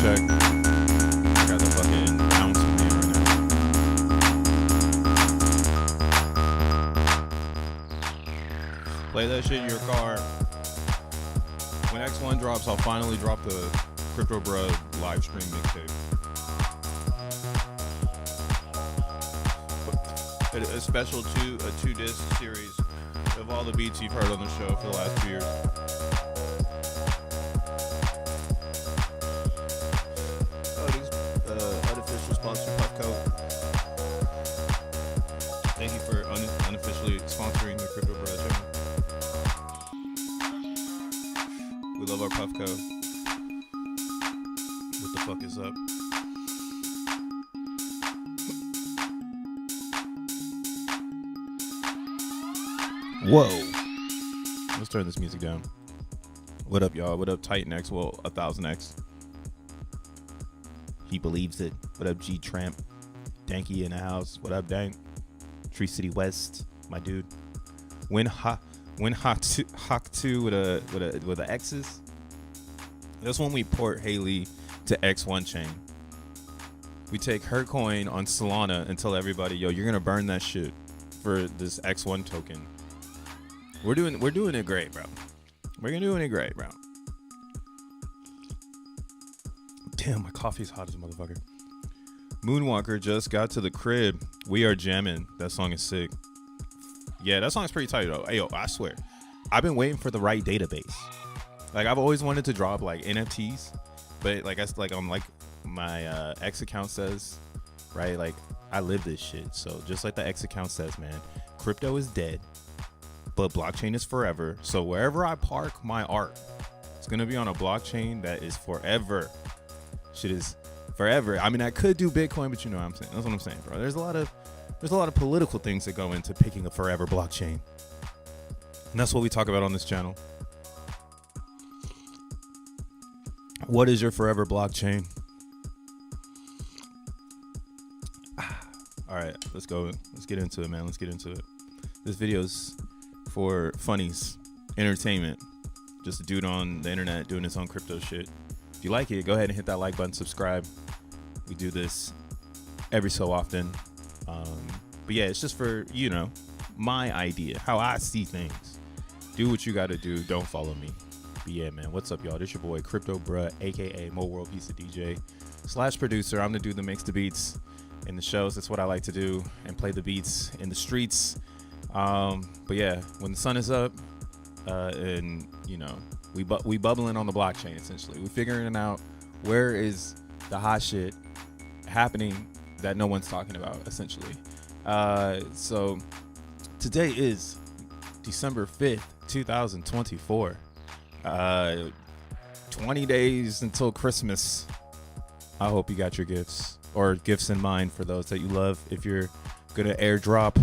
check. I got the fucking bounce in me right now. Play that shit in your car. When X1 drops, I'll finally drop the Crypto Bruh live stream mixtape. A special two-disc series of all the beats you've heard on the show for the last 2 years. Unofficial sponsor, P.o.P. Thank you for unofficially sponsoring the Crypto Bruh channel. We love our P.o.P. What the fuck is up? Whoa. Let's turn this music down. What up, y'all? What up, Titan X? Well, 1000X. He believes it. What up, G Tramp? Danky in the house. What up, Dank? Tree City West, my dude. Win Hawk 2 with a X's. That's when we port Haley to X1 chain. We take her coin on Solana and tell everybody, yo, you're gonna burn that shit for this X1 token. We're doing it great, bro. We're doing it great, bro. Damn, my coffee's hot as a motherfucker. Moonwalker just got to the crib. We are jamming. That song is sick. Yeah, that song's pretty tight though. Hey, yo, I swear, I've been waiting for the right database. Like, I've always wanted to drop like NFTs, but like my X account says, right? Like, I live this shit. So just like the X account says, man, crypto is dead, but blockchain is forever. So wherever I park my art, it's gonna be on a blockchain that is forever. Shit is forever. I mean, I could do Bitcoin, but you know what I'm saying. That's what I'm saying, bro. There's a lot of political things that go into picking a forever blockchain, and that's what we talk about on this channel. What is your forever blockchain? All right, let's go. Let's get into it, man. Let's get into it. This video's for funnies, entertainment. Just a dude on the internet doing his own crypto shit. If you like it, go ahead and hit that like button, subscribe. We do this every so often. But yeah, it's just for, you know, my idea, how I see things. Do what you got to do. Don't follow me. But yeah, man, what's up, y'all? This your boy, Crypto Bruh, a.k.a. Mo World Pizza DJ / producer. I'm the dude that makes the beats in the shows. That's what I like to do, and play the beats in the streets. But yeah, when the sun is up, and you know, we bubbling on the blockchain, essentially. We're figuring out where is the hot shit happening that no one's talking about, essentially. So today is December 5th, 2024. 20 days until Christmas. I hope you got your gifts or gifts in mind for those that you love. If you're gonna airdrop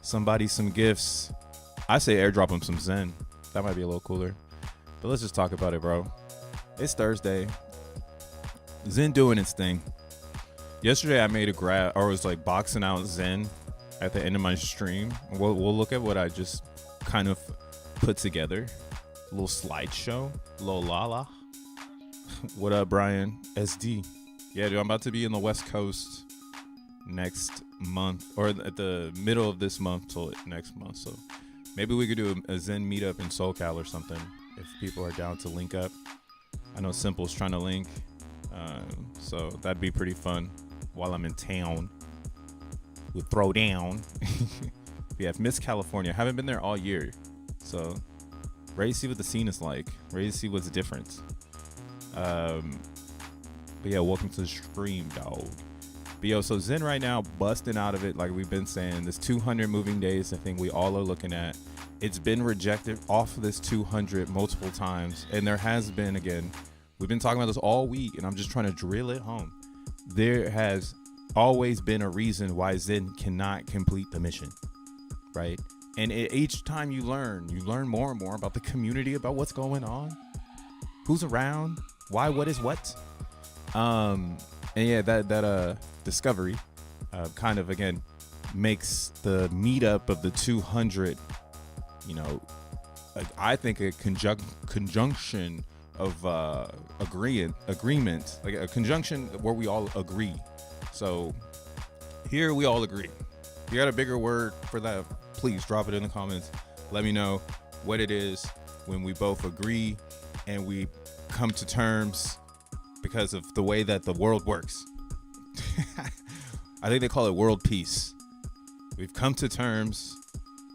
somebody some gifts, I say airdrop them some Zen. That might be a little cooler. But let's just talk about it, bro. It's Thursday. Zen doing its thing. Yesterday I made a grab, or was like boxing out Zen at the end of my stream. We'll look at what I just kind of put together. A little slideshow. Little lala. What up, Brian? SD. Yeah, dude, I'm about to be in the West Coast next month, or at the middle of this month till next month. So maybe we could do a Zen meetup in SoCal or something if people are down to link up. I know Simple's trying to link, so that'd be pretty fun while I'm in town. We'll throw down. Yeah, Miss California. Haven't been there all year, so ready to see what the scene is like. Ready to see what's different. But yeah, welcome to the stream, dog. But yo, so Zen right now busting out of it, like we've been saying. This 200 moving days, I think we all are looking at. It's been rejected off of this 200 multiple times, and there has been, again, we've been talking about this all week, and I'm just trying to drill it home. There has always been a reason why Zen cannot complete the mission, right? And each time you learn more and more about the community, about what's going on, who's around, why, what is what. And yeah, that discovery kind of, again, makes the meetup of the 200, you know, I think a conjunction agreement, like a conjunction where we all agree. So here we all agree. If you got a bigger word for that, please drop it in the comments. Let me know what it is when we both agree and we come to terms because of the way that the world works. I think they call it world peace. We've come to terms.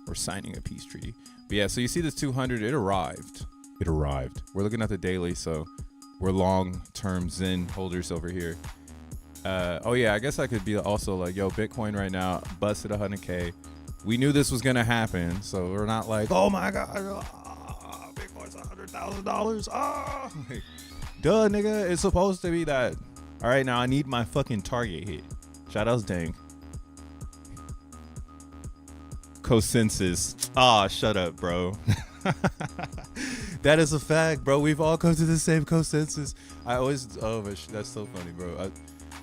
We're signing a peace treaty. But yeah, so you see this 200, it arrived. We're looking at the daily, so we're long-term Zen holders over here. Oh yeah, I guess I could be also like, yo, Bitcoin right now busted 100K. We knew this was gonna happen, so we're not like, oh my god, Bitcoin's $100,000. Like, duh, nigga, it's supposed to be that. All right, now I need my fucking target hit. Shout outs, dang. Consensus. Shut up, bro. That is a fact, bro. We've all come to the same consensus. I always, that's so funny, bro.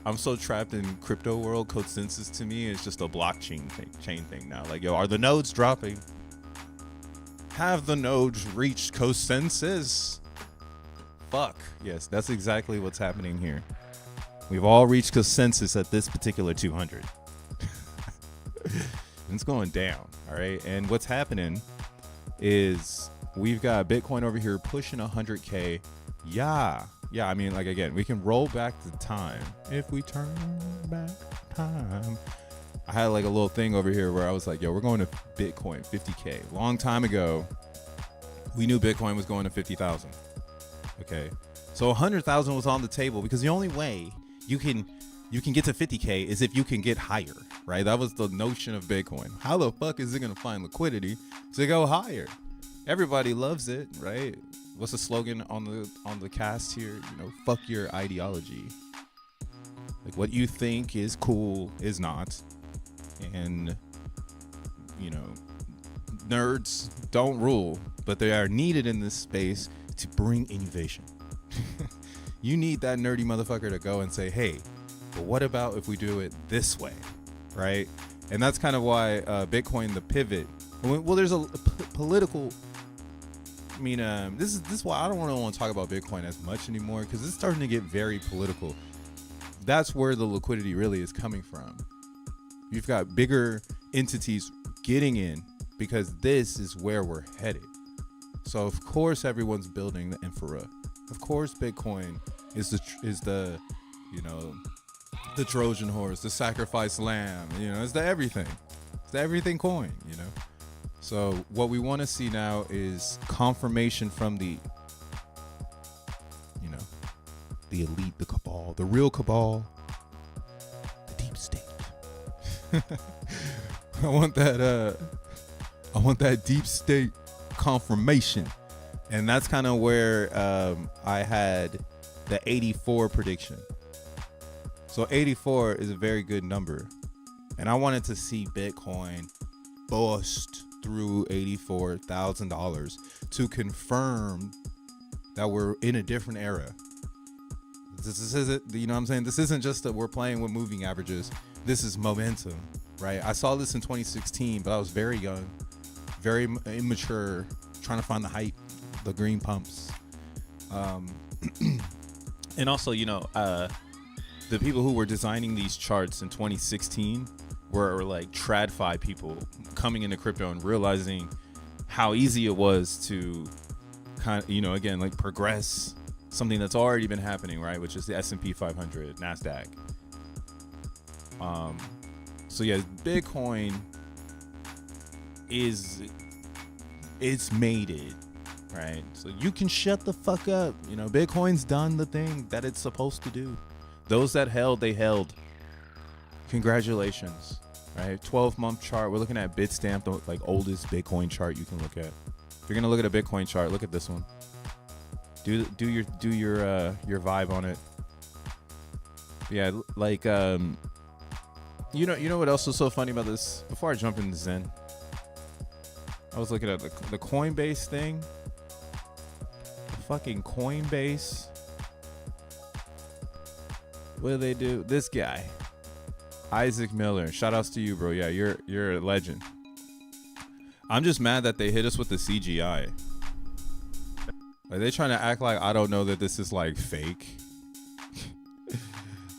I'm so trapped in crypto world. Consensus to me is just a blockchain chain thing now. Like, yo, are the nodes dropping? Have the nodes reached consensus? Fuck. Yes, that's exactly what's happening here. We've all reached consensus at this particular 200. It's going down, all right? And what's happening is we've got Bitcoin over here pushing 100K. Yeah, I mean, like, again, we can roll back the time. If we turn back time. I had like a little thing over here where I was like, yo, we're going to Bitcoin 50K. Long time ago, we knew Bitcoin was going to 50,000. Okay, so 100,000 was on the table because the only way you can get to 50K is if you can get higher, right? That was the notion of Bitcoin. How the fuck is it gonna find liquidity to go higher? Everybody loves it, right? What's the slogan on the cast here? You know, fuck your ideology. Like, what you think is cool is not, and you know, nerds don't rule, but they are needed in this space to bring innovation. You need that nerdy motherfucker to go and say, hey, but what about if we do it this way, right? And that's kind of why Bitcoin, the pivot. Well, there's a political. I mean, this is why I don't really want to talk about Bitcoin as much anymore, because it's starting to get very political. That's where the liquidity really is coming from. You've got bigger entities getting in because this is where we're headed. So of course everyone's building the infra. Of course Bitcoin is the you know, the Trojan horse, the sacrifice lamb, you know, it's the everything. It's the everything coin, you know. So what we want to see now is confirmation from the, you know, the elite, the cabal, the real cabal, the deep state. I want that deep state confirmation. And that's kind of where I had the 84 prediction. So 84 is a very good number. And I wanted to see Bitcoin bust through $84,000 to confirm that we're in a different era. This isn't, you know what I'm saying? This isn't just that we're playing with moving averages. This is momentum, right? I saw this in 2016, but I was very young, very immature, trying to find the hype, the green pumps. And also, you know, the people who were designing these charts in 2016 were like TradFi people coming into crypto and realizing how easy it was to kind of, you know, again, like progress something that's already been happening, right? Which is the S&P 500, NASDAQ. So yeah, Bitcoin it's made it, right? So you can shut the fuck up. You know, Bitcoin's done the thing that it's supposed to do. Those that held, they held. Congratulations, right? 12-month chart. We're looking at Bitstamp, the like oldest Bitcoin chart you can look at. If you're gonna look at a Bitcoin chart, look at this one. Do your vibe on it. Yeah, like you know what else was so funny about this? Before I jump into Zen, I was looking at the Coinbase thing. The fucking Coinbase. What do they do? This guy, Isaac Miller. Shout outs to you, bro. Yeah, you're a legend. I'm just mad that they hit us with the CGI. Like they trying to act like I don't know that this is like fake.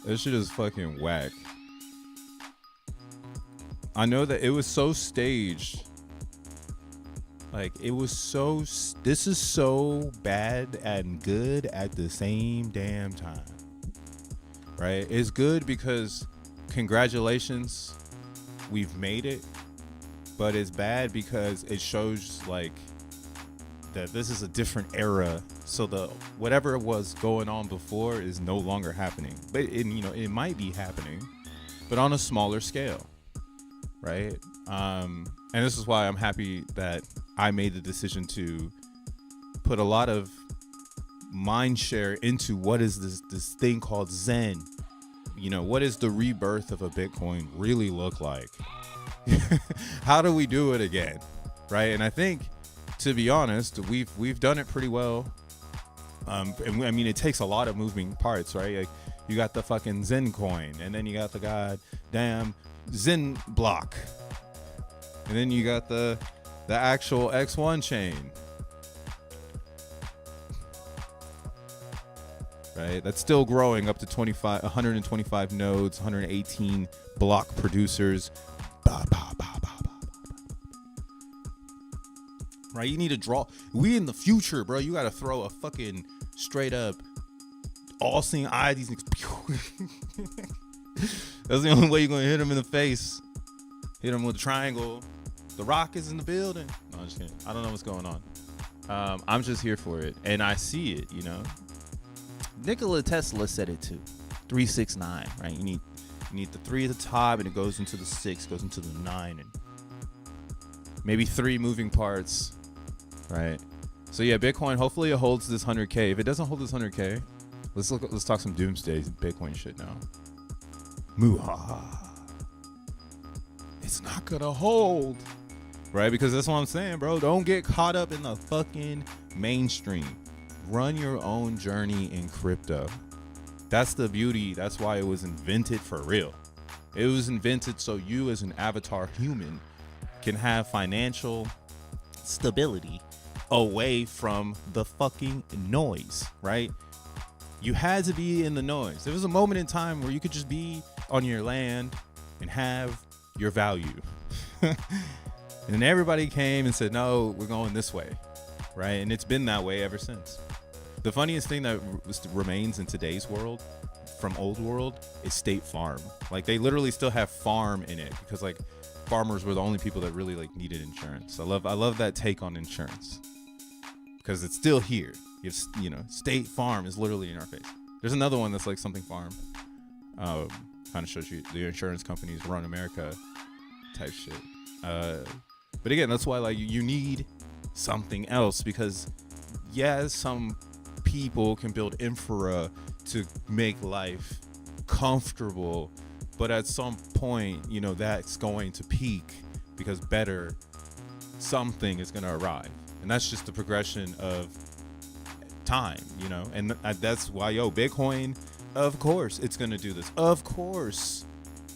This shit is fucking whack. I know that it was so staged. Like it was so. This is so bad and good at the same damn time. Right? It's good because congratulations, we've made it. But it's bad because it shows like that this is a different era. So the whatever was going on before is no longer happening. But it might be happening, but on a smaller scale, right? And this is why I'm happy that I made the decision to put a lot of mind share into what is this thing called Zen. What is the rebirth of a Bitcoin really look like? How do we do it again, right? And I think, to be honest, we've done it pretty well. And I mean, it takes a lot of moving parts, right? Like you got the fucking Zen coin, and then you got the goddamn XENblocks, and then you got the actual X1 chain, right? That's still growing up to 125 nodes, 118 block producers. Right, you need to draw. We in the future, bro. You gotta throw a fucking straight up all-seeing eye. These niggas. That's the only way you're gonna hit them in the face. Hit them with a triangle. The Rock is in the building. No, I'm just kidding. I don't know what's going on. I'm just here for it, and I see it. Nikola Tesla said it too. 369, right? You need the 3 at the top, and it goes into the 6, goes into the 9, and maybe 3 moving parts. Right. So yeah, Bitcoin, hopefully it holds this 100K. If it doesn't hold this 100K, let's talk some doomsday Bitcoin shit now. Muhaha. It's not gonna hold. Right? Because that's what I'm saying, bro. Don't get caught up in the fucking mainstream. Run your own journey in crypto. That's the beauty. That's why it was invented for real. It was invented so you as an avatar human can have financial stability away from the fucking noise, right? You had to be in the noise. There was a moment in time where you could just be on your land and have your value. And then everybody came and said, no, we're going this way, right? And it's been that way ever since. The funniest thing that remains in today's world from old world is State Farm. Like they literally still have farm in it because like farmers were the only people that really like needed insurance. I love that take on insurance because it's still here. State Farm is literally in our face. There's another one that's like something farm. Kind of shows you the insurance companies run America type shit. But again, that's why like you need something else because some people can build infra to make life comfortable, but at some point, that's going to peak because something is going to arrive. And that's just the progression of time, and that's why, Bitcoin, of course, it's going to do this. Of course,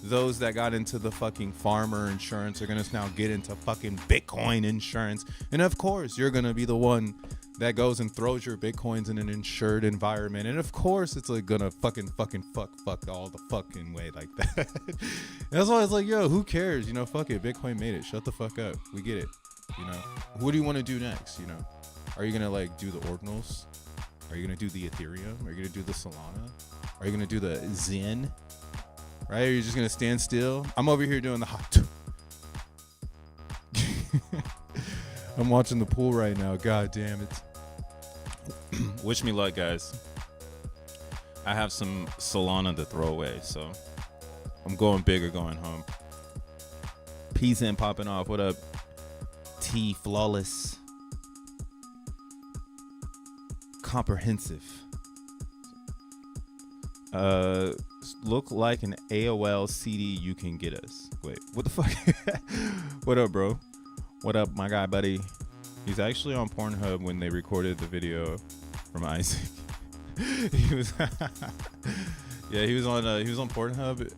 those that got into the fucking farmer insurance are going to now get into fucking Bitcoin insurance. And of course, you're going to be the one that goes and throws your Bitcoins in an insured environment. And of course, it's like gonna fuck all the fucking way like that. That's why it's like, who cares? Fuck it. Bitcoin made it. Shut the fuck up. We get it. What do you want to do next? Are you gonna like do the ordinals? Are you gonna do the Ethereum? Are you gonna do the Solana? Are you gonna do the XEN? Right? Are you just gonna stand still? I'm over here doing the hot. I'm watching the pool right now. God damn it. Wish me luck, guys. I have some Solana to throw away, so I'm going big or going home. P.o.P popping off. What up? T Flawless. Comprehensive. Look like an AOL CD you can get us. Wait, what the fuck? What up, bro? What up, my guy, buddy? He's actually on Pornhub when they recorded the video from Isaac. He was, he was on Pornhub.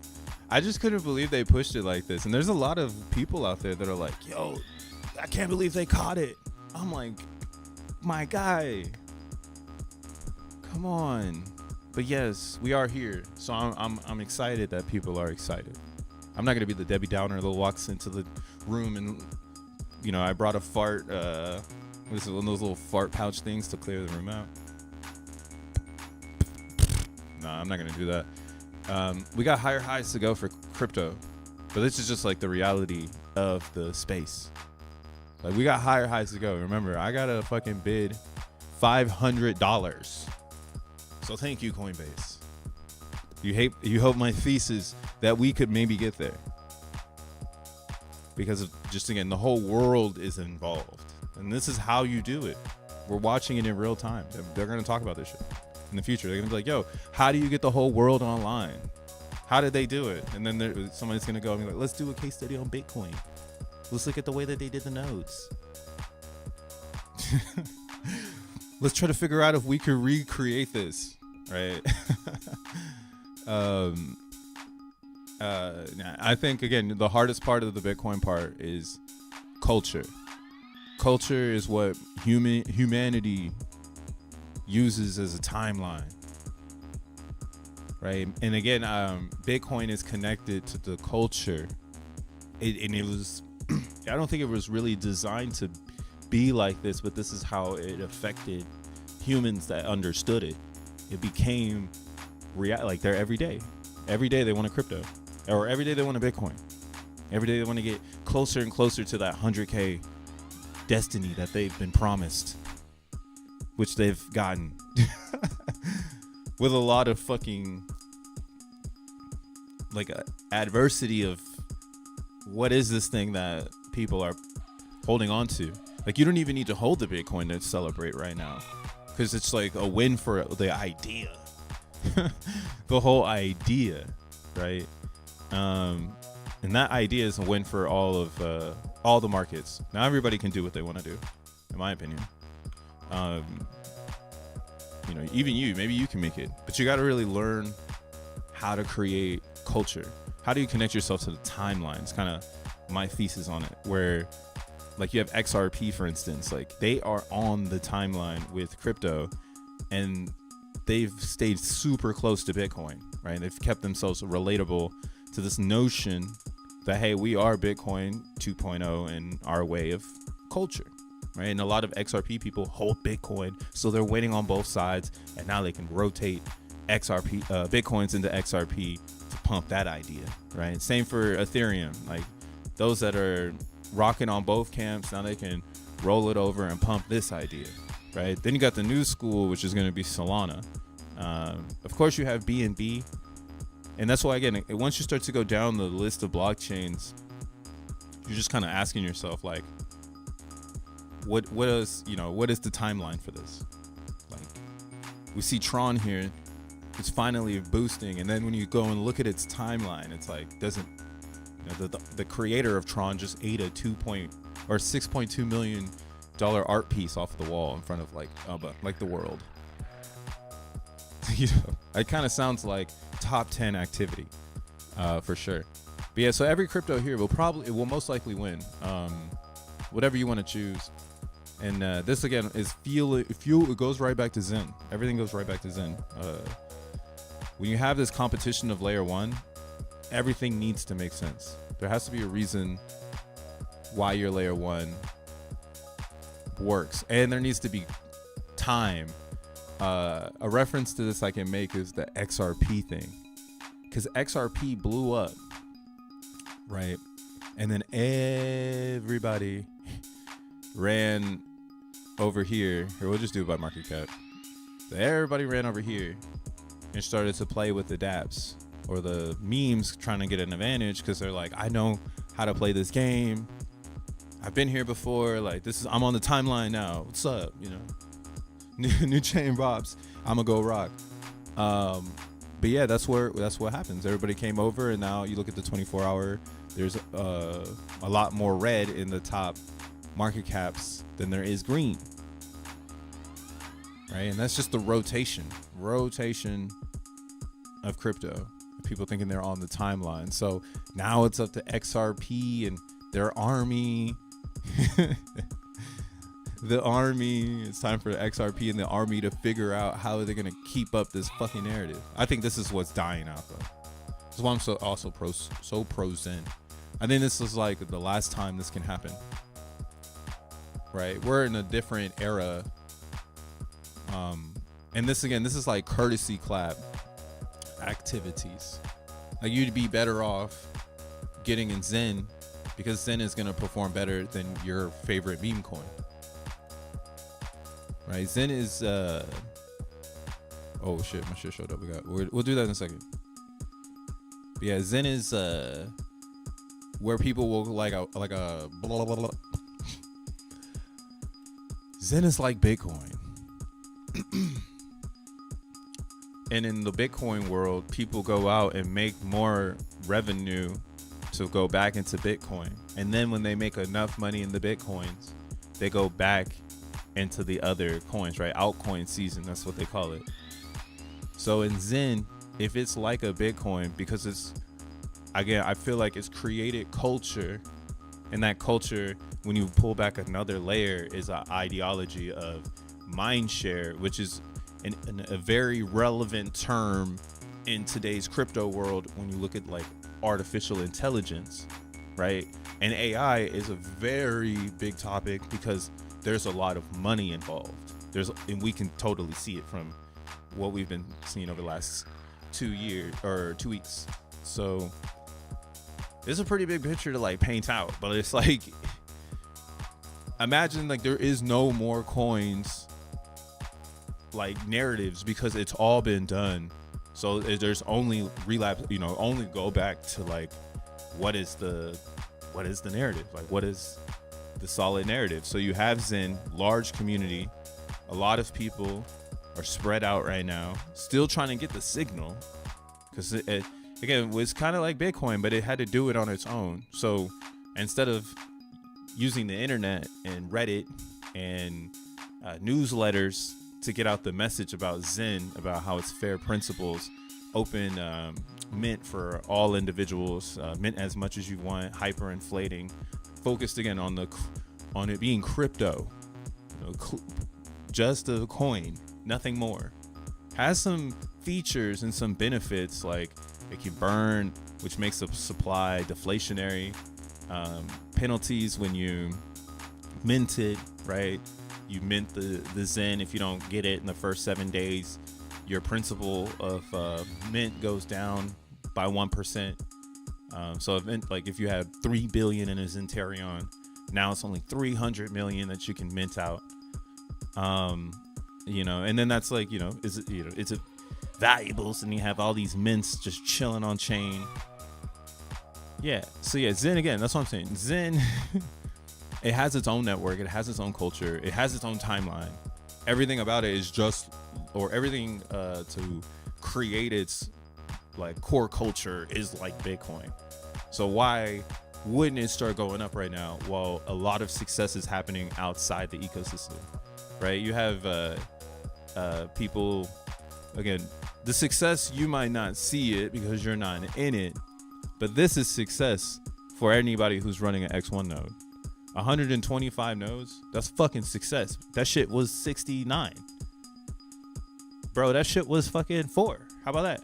I just couldn't believe they pushed it like this. And there's a lot of people out there that are like, yo, I can't believe they caught it. I'm like, my guy, Come on. But yes, we are here. So I'm excited that people are excited. I'm not gonna be the Debbie Downer that walks into the room and, you know, I brought a fart. This is one of those little fart pouch things to clear the room out. Nah, I'm not gonna do that. We got higher highs to go for crypto, but this is just like the reality of the space. Like, we got higher highs to go. Remember, I got a fucking bid $500. So thank you, Coinbase. You hope my thesis that we could maybe get there. Because of just, again, the whole world is involved. And this is how you do it. We're watching it in real time. They're going to talk about this shit in the future. They're going to be like, yo, how do you get the whole world online? How did they do it? And then somebody's going to go and be like, let's do a case study on Bitcoin. Let's look at the way that they did the nodes. Let's try to figure out if we could recreate this, right? I think, again, the hardest part of the Bitcoin part is culture. Culture is what humanity uses as a timeline, right? And again, Bitcoin is connected to the culture. It was, I don't think it was really designed to be like this, but this is how it affected humans that understood it. It became like they're every day they want a crypto, or every day they want a Bitcoin. Every day they want to get closer and closer to that 100K destiny that they've been promised, which they've gotten with a lot of fucking like adversity of what is this thing that people are holding on to. Like, you don't even need to hold the Bitcoin to celebrate right now, because it's like a win for the idea. The whole idea, right? And that idea is a win for all the markets. Now everybody can do what they want to do, in my opinion. You know, even you, maybe you can make it, but you got to really learn how to create culture. How do you connect yourself to the timeline? It's kind of my thesis on it, where like you have XRP, for instance, like they are on the timeline with crypto, and they've stayed super close to Bitcoin, right? They've kept themselves relatable to this notion that, hey, we are Bitcoin 2.0 in our way of culture, right? And a lot of XRP people hold Bitcoin, so they're waiting on both sides, and now they can rotate XRP Bitcoins into XRP to pump that idea, right? Same for Ethereum. Like, those that are rocking on both camps, now they can roll it over and pump this idea, right? Then you got the new school, which is going to be Solana. Of course, you have BNB, and that's why, again, once you start to go down the list of blockchains, you're just kind of asking yourself, like, what is the timeline for this? Like, we see Tron here, it's finally boosting, and then when you go and look at its timeline, it's like, doesn't, you know, the creator of Tron just ate a $6.2 million art piece off the wall in front of like the world. You know, it kind of sounds like top 10 activity, for sure. But yeah, so every crypto here will most likely win, whatever you want to choose. And this again is fuel. It goes right back to Zen. Everything goes right back to Zen. When you have this competition of layer one, everything needs to make sense. There has to be a reason why your layer one works, and there needs to be time. A reference to this I can make is the XRP thing, because XRP blew up, right? And then everybody ran over here. Here, we'll just do it by market cap. So everybody ran over here and started to play with the dApps or the memes, trying to get an advantage, because they're like, I know how to play this game. I've been here before. Like, I'm on the timeline now. What's up? You know, new chain bops. I'm gonna go rock. But yeah, that's what happens. Everybody came over, and now you look at the 24-hour. There's a lot more red in the top market caps than there is green, right? And that's just the rotation of crypto. People thinking they're on the timeline. So now it's up to XRP and their army the army. It's time for the XRP and the army to figure out how they're gonna keep up this fucking narrative. I think this is what's dying out though. That's why I'm so pro Zen. I think this is like the last time this can happen. Right? We're in a different era. And this is like courtesy clap activities. Like you'd be better off getting in Zen because Zen is going to perform better than your favorite meme coin. Right? Zen is oh shit, my shit showed up. We'll do that in a second. But yeah, Zen is where people will like a blah, blah, blah, blah. Zen is like Bitcoin. And in the Bitcoin world, people go out and make more revenue to go back into Bitcoin. And then when they make enough money in the Bitcoins, they go back into the other coins, right? Altcoin season, that's what they call it. So in Zen, if it's like a Bitcoin, because it's, again, I feel like it's created culture. And that culture, when you pull back another layer, is an ideology of mind share, which is a very relevant term in today's crypto world when you look at like artificial intelligence, right? And AI is a very big topic because there's a lot of money involved. And we can totally see it from what we've been seeing over the last 2 years or 2 weeks. So it's a pretty big picture to like paint out, but it's like, imagine like there is no more coins like narratives because it's all been done. So there's only relapse, only go back to like what is the narrative, like what is the solid narrative. So you have Zen, large community, a lot of people are spread out right now, still trying to get the signal, because again, it was kind of like Bitcoin, but it had to do it on its own. So instead of using the internet and Reddit and newsletters to get out the message about Zen, about how it's fair principles, open mint for all individuals, mint as much as you want, hyperinflating, focused again on it being crypto, just a coin, nothing more. Has some features and some benefits, like it can burn, which makes the supply deflationary. Penalties when you mint it, right? You mint the Zen. If you don't get it in the first 7 days, your principal of mint goes down by 1%. So if you have 3 billion in a Zentarion, now it's only 300 million that you can mint out. And then that's like, it's a valuables, and you have all these mints just chilling on chain. Yeah. So yeah, Zen again, that's what I'm saying. Zen, it has its own network. It has its own culture. It has its own timeline. Everything about it is everything to create its like core culture is like Bitcoin. So why wouldn't it start going up right now while a lot of success is happening outside the ecosystem, right? You have people, again, the success, you might not see it because you're not in it, but this is success for anybody who's running an X1 node. 125 nodes, that's fucking success. That shit was 69. Bro, that shit was fucking 4. How about that?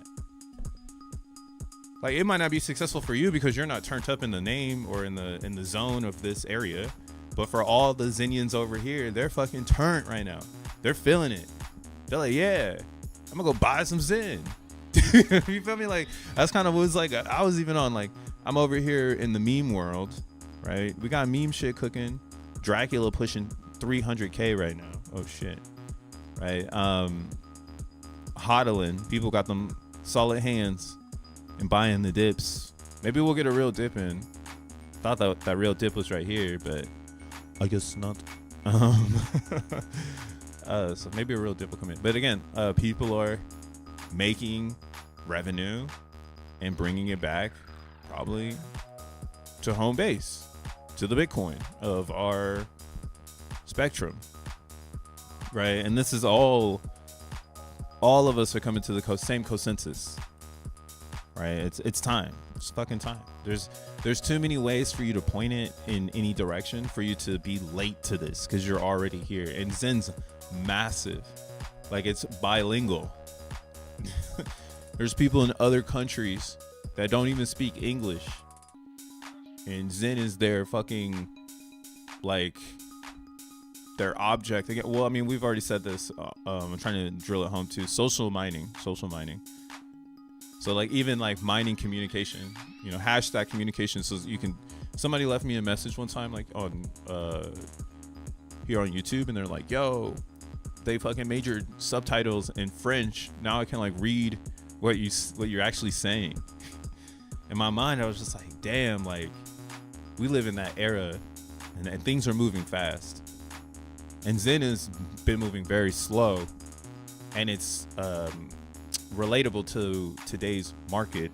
Like, it might not be successful for you because you're not turned up in the name or in the zone of this area, but for all the Zenians over here, they're fucking turned right now. They're feeling it. They're like, yeah, I'm gonna go buy some Zen. You feel me? Like, that's kind of was like, I was even on, like, I'm over here in the meme world, right? We got meme shit cooking. Dracula pushing 300K right now. Oh shit. Right. Hodling, people got them solid hands and buying the dips. Maybe we'll get a real dip in. Thought that real dip was right here, but I guess not. So maybe a real dip will come in. But again, people are making revenue and bringing it back probably to home base, to the Bitcoin of our spectrum, right? And this is all of us are coming to the same consensus. right? It's time. It's fucking time. There's too many ways for you to point it in any direction for you to be late to this, because you're already here. And Zen's massive. Like, it's bilingual. There's people in other countries that don't even speak English, and Zen is their fucking, like, their object. Again, well, I mean, we've already said this. I'm trying to drill it home too. Social mining. So, like, even like mining communication, you know, hashtag communication. So you can, somebody left me a message one time, like on here on YouTube, and they're like, yo, they fucking made your subtitles in French. Now I can like read what you're actually saying. In my mind, I was just like, damn, like, we live in that era, and things are moving fast. And Zen has been moving very slow, and it's relatable to today's market,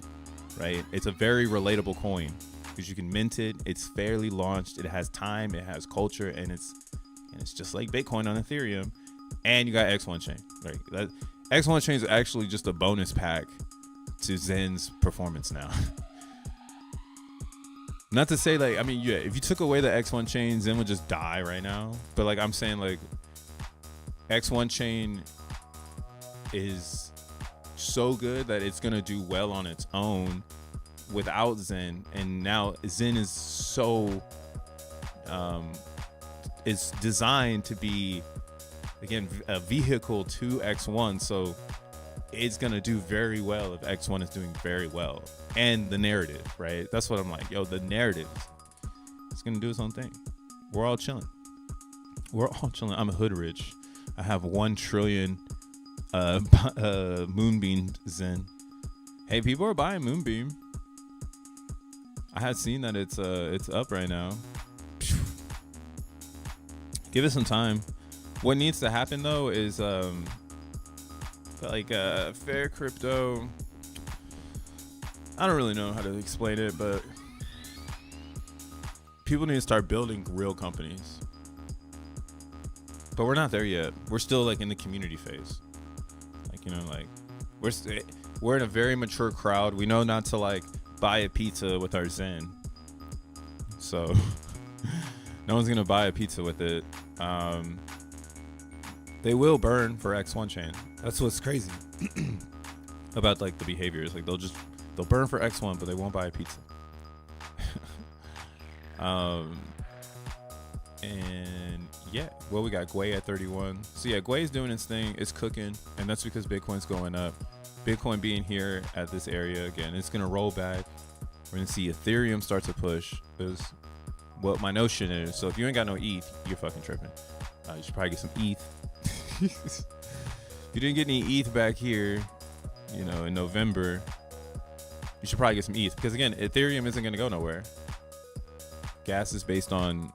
right? It's a very relatable coin because you can mint it. It's fairly launched. It has time. It has culture, and it's just like Bitcoin on Ethereum. And you got X1 Chain, right? That X1 Chain is actually just a bonus pack to Zen's performance now. Not to say, like, I mean, yeah, if you took away the X1 chain, Zen would just die right now. But like, I'm saying, like, X1 chain is so good that it's gonna do well on its own without Zen. And now Zen is so it's designed to be, again, a vehicle to X1. So it's gonna do very well if X1 is doing very well. And the narrative, right? That's what I'm like, yo, the narrative, it's gonna do its own thing. We're all chilling. I'm a hood rich. I have 1 trillion Moonbeam Zen. Hey, people are buying Moonbeam. I had seen that it's up right now. Give it some time. What needs to happen though is like fair crypto. I don't really know how to explain it, but people need to start building real companies. But we're not there yet. We're still like in the community phase. Like, you know, like we're in a very mature crowd. We know not to like buy a pizza with our Zen. So no one's gonna buy a pizza with it. They will burn for X1 chain. That's what's crazy about like the behaviors. Like they'll burn for X1, but they won't buy a pizza. And yeah, well, we got Gwei at 31. So yeah, Gwei's doing its thing. It's cooking, and that's because Bitcoin's going up. Bitcoin being here at this area again, it's gonna roll back. We're gonna see Ethereum start to push. Is what my notion is. So if you ain't got no ETH, you're fucking tripping. You should probably get some ETH. If you didn't get any ETH back here, you know, in November, you should probably get some ETH, because again, Ethereum isn't going to go nowhere. Gas is based on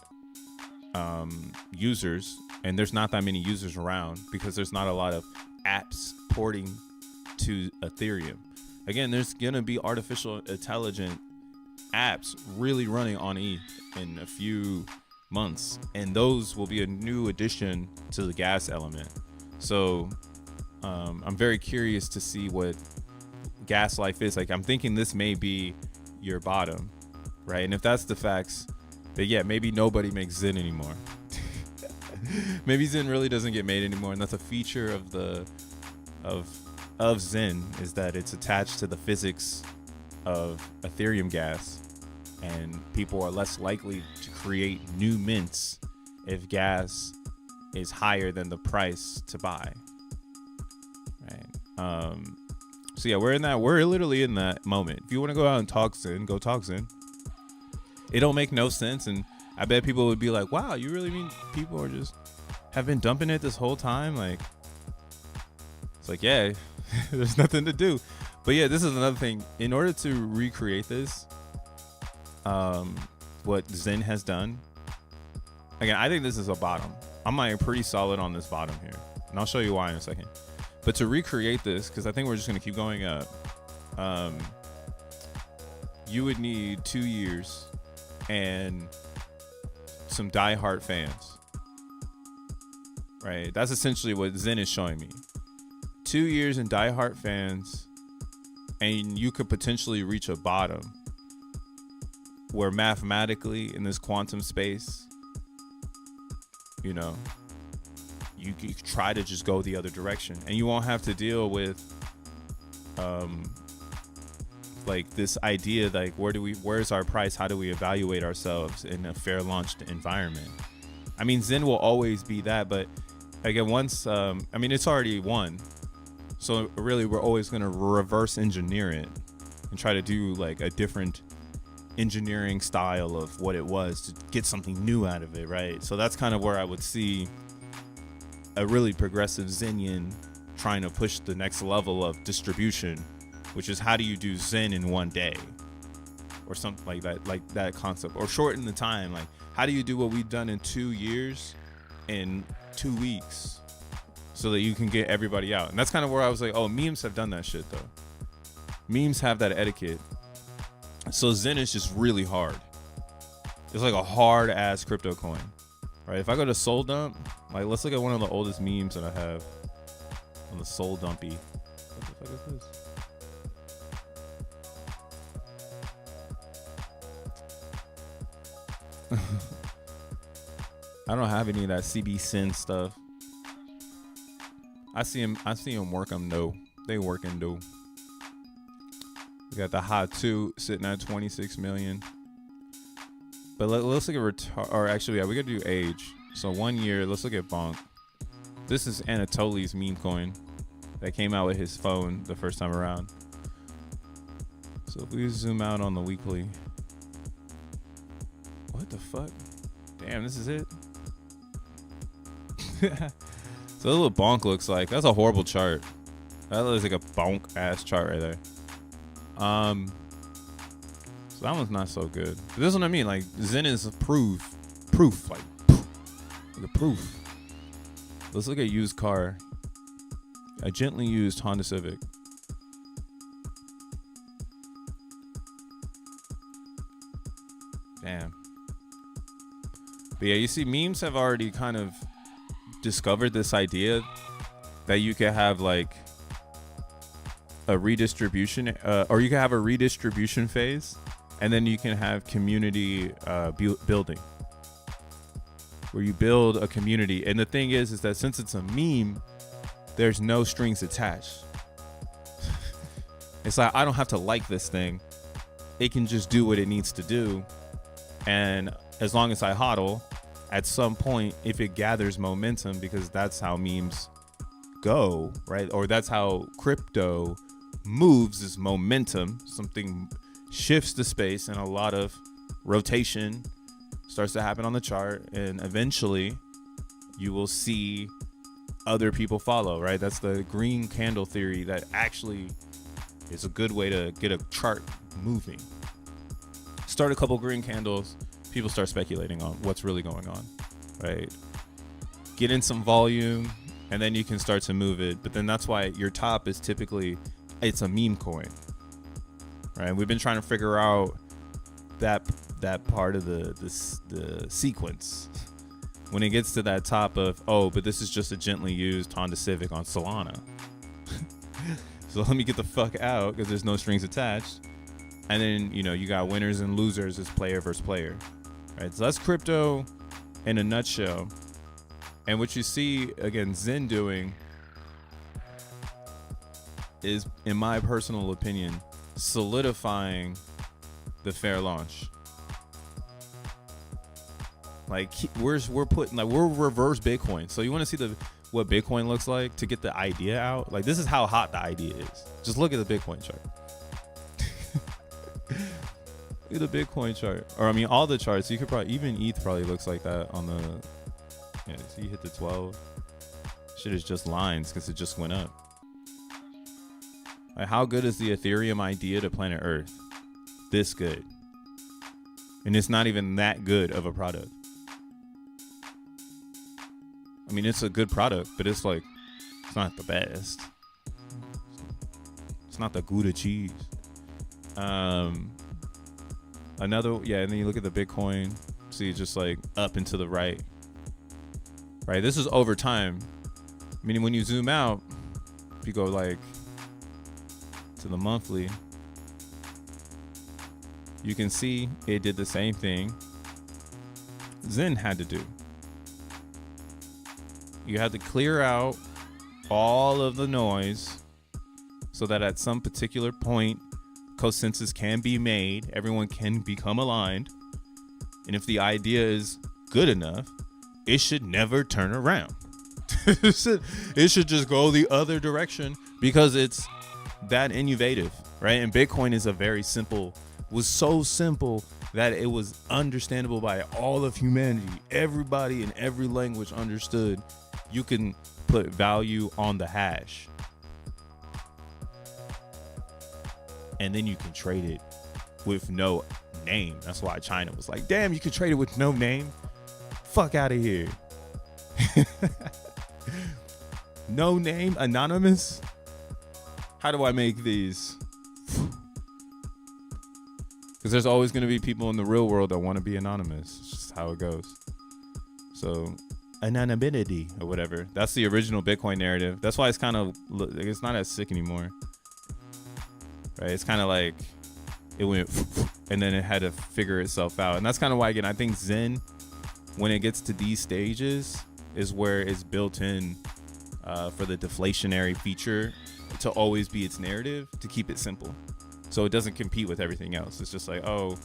users, and there's not that many users around because there's not a lot of apps porting to Ethereum. Again, there's going to be artificial intelligent apps really running on ETH in a few months, and those will be a new addition to the gas element. So I'm very curious to see what gas life is like. I'm thinking this may be your bottom, right? And if that's the facts, then yeah, maybe nobody makes Zen anymore. Maybe Zen really doesn't get made anymore, and that's a feature of the of Zen, is that it's attached to the physics of Ethereum gas, and people are less likely to create new mints if gas is higher than the price to buy, right? So yeah, we're literally in that moment. If you want to go out and talk Zen, go talk Zen. It don't make no sense, and I bet people would be like, wow, you really mean people are just have been dumping it this whole time? Like, it's like, yeah, there's nothing to do. But yeah, this is another thing. In order to recreate this, what Zen has done, again, I think this is a bottom. I'm like pretty solid on this bottom here, and I'll show you why in a second. But to recreate this, because I think we're just going to keep going up, you would need 2 years and some diehard fans, right? That's essentially what Zen is showing me. 2 years and diehard fans and you could potentially reach a bottom where mathematically in this quantum space, you know, you try to just go the other direction, and you won't have to deal with like this idea like where's our price, how do we evaluate ourselves in a fair launched environment. I mean, Zen will always be that, but again, once I mean, it's already won, so really we're always going to reverse engineer it and try to do like a different engineering style of what it was to get something new out of it, right? So that's kind of where I would see a really progressive Zenian trying to push the next level of distribution, which is how do you do Zen in one day or something like that concept, or shorten the time. Like, how do you do what we've done in 2 years in 2 weeks so that you can get everybody out? And that's kind of where I was like, oh, memes have done that shit though. Memes have that etiquette. So Zen is just really hard. It's like a hard ass crypto coin, right? If I go to Soul Dump, like, let's look at one of the oldest memes that I have on the Soul Dumpy. What the fuck is this? I don't have any of that CB-SYN stuff. I see him work them though. They working though. We got the hot 2 sitting at 26 million. But let's look at or actually, yeah, we gotta do age. So 1 year, let's look at Bonk. This is Anatoly's meme coin that came out with his phone the first time around. So if we zoom out on the weekly. What the fuck? Damn, this is it? So a little Bonk looks like. That's a horrible chart. That looks like a bonk ass chart right there. So that one's not so good. But this is what I mean. Like, Zen is a proof, like the proof. Let's look at used car. A gently used Honda Civic. Damn. But yeah, you see, memes have already kind of discovered this idea that you can have like a redistribution, or you can have a redistribution phase, and then you can have community building, where you build a community. And the thing is that since it's a meme, there's no strings attached. It's like, I don't have to like this thing. It can just do what it needs to do. And as long as I hodl, at some point, if it gathers momentum, because that's how memes go, right? Or that's how crypto moves, is momentum. Something shifts the space and a lot of rotation starts to happen on the chart, and eventually you will see other people follow, right? That's the green candle theory that actually is a good way to get a chart moving. Start a couple green candles, people start speculating on what's really going on, right? Get in some volume, and then you can start to move it. But then that's why your top is typically, it's a meme coin, right? We've been trying to figure out that part of the sequence. When it gets to that top of, oh, but this is just a gently used Honda Civic on Solana. So let me get the fuck out, because there's no strings attached. And then, you know, you got winners and losers as player versus player, right? So that's crypto in a nutshell. And what you see, again, Zen doing is, in my personal opinion, solidifying the fair launch. Like, we're putting, like, we're reverse Bitcoin. So you want to see what Bitcoin looks like to get the idea out? Like, this is how hot the idea is. Just look at the Bitcoin chart. Look at the Bitcoin chart. Or, I mean, all the charts. You could probably, even ETH probably looks like that on the, yeah, so you hit the 12. Shit is just lines because it just went up. Like, how good is the Ethereum idea to planet Earth? This good. And it's not even that good of a product. I mean, it's a good product, but it's like, it's not the best. It's not the Gouda cheese. Another, yeah, and then you look at the Bitcoin, see, just like up and to the right. Right, this is over time. Meaning when you zoom out, if you go like to the monthly, you can see it did the same thing XEN had to do. You had to clear out all of the noise so that at some particular point, consensus can be made, everyone can become aligned, and if the idea is good enough, it should never turn around. It should just go the other direction because it's that innovative, right? And Bitcoin is was so simple that it was understandable by all of humanity. Everybody in every language understood you can put value on the hash. And then you can trade it with no name. That's why China was like, damn, you can trade it with no name? Fuck out of here. No name, anonymous? How do I make these? Because there's always going to be people in the real world that want to be anonymous. It's just how it goes. So anonymity or whatever. That's the original Bitcoin narrative. That's why it's kind of, it's not as sick anymore. Right? It's kind of like it went and then it had to figure itself out. And that's kind of why, again, I think XEN, when it gets to these stages, is where it's built in for the deflationary feature to always be its narrative, to keep it simple. So it doesn't compete with everything else. It's just like, oh,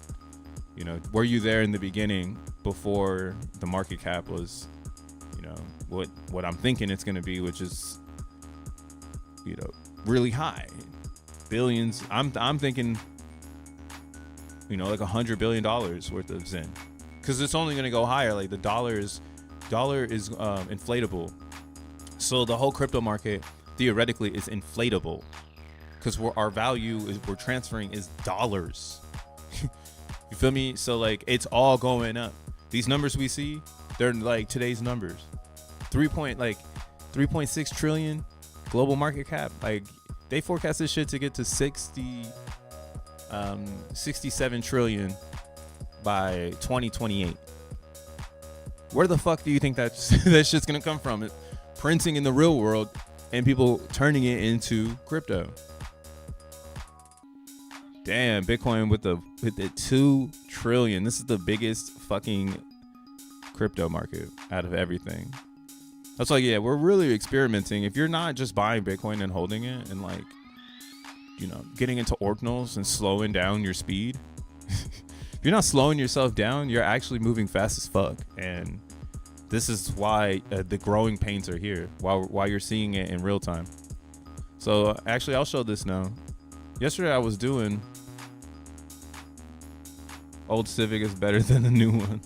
you know, were you there in the beginning before the market cap was, you know, what I'm thinking it's going to be, which is, you know, really high, billions. I'm thinking, you know, like $100 billion worth of XEN, because it's only going to go higher. Like the dollar is inflatable. So the whole crypto market theoretically is inflatable, because our value is we're transferring is dollars. You feel me? So like it's all going up. These numbers we see, they're like today's numbers. 3.6 trillion global market cap. Like they forecast this shit to get to 67 trillion by 2028. Where the fuck do you think that shit's gonna come from? Printing in the real world and people turning it into crypto. Damn, Bitcoin with the 2 trillion. This is the biggest fucking crypto market out of everything. That's like, yeah, we're really experimenting. If you're not just buying Bitcoin and holding it and like, you know, getting into ordinals and slowing down your speed. If you're not slowing yourself down, you're actually moving fast as fuck. And this is why the growing pains are here, while you're seeing it in real time. So actually, I'll show this now. Yesterday I was doing old Civic is better than the new one.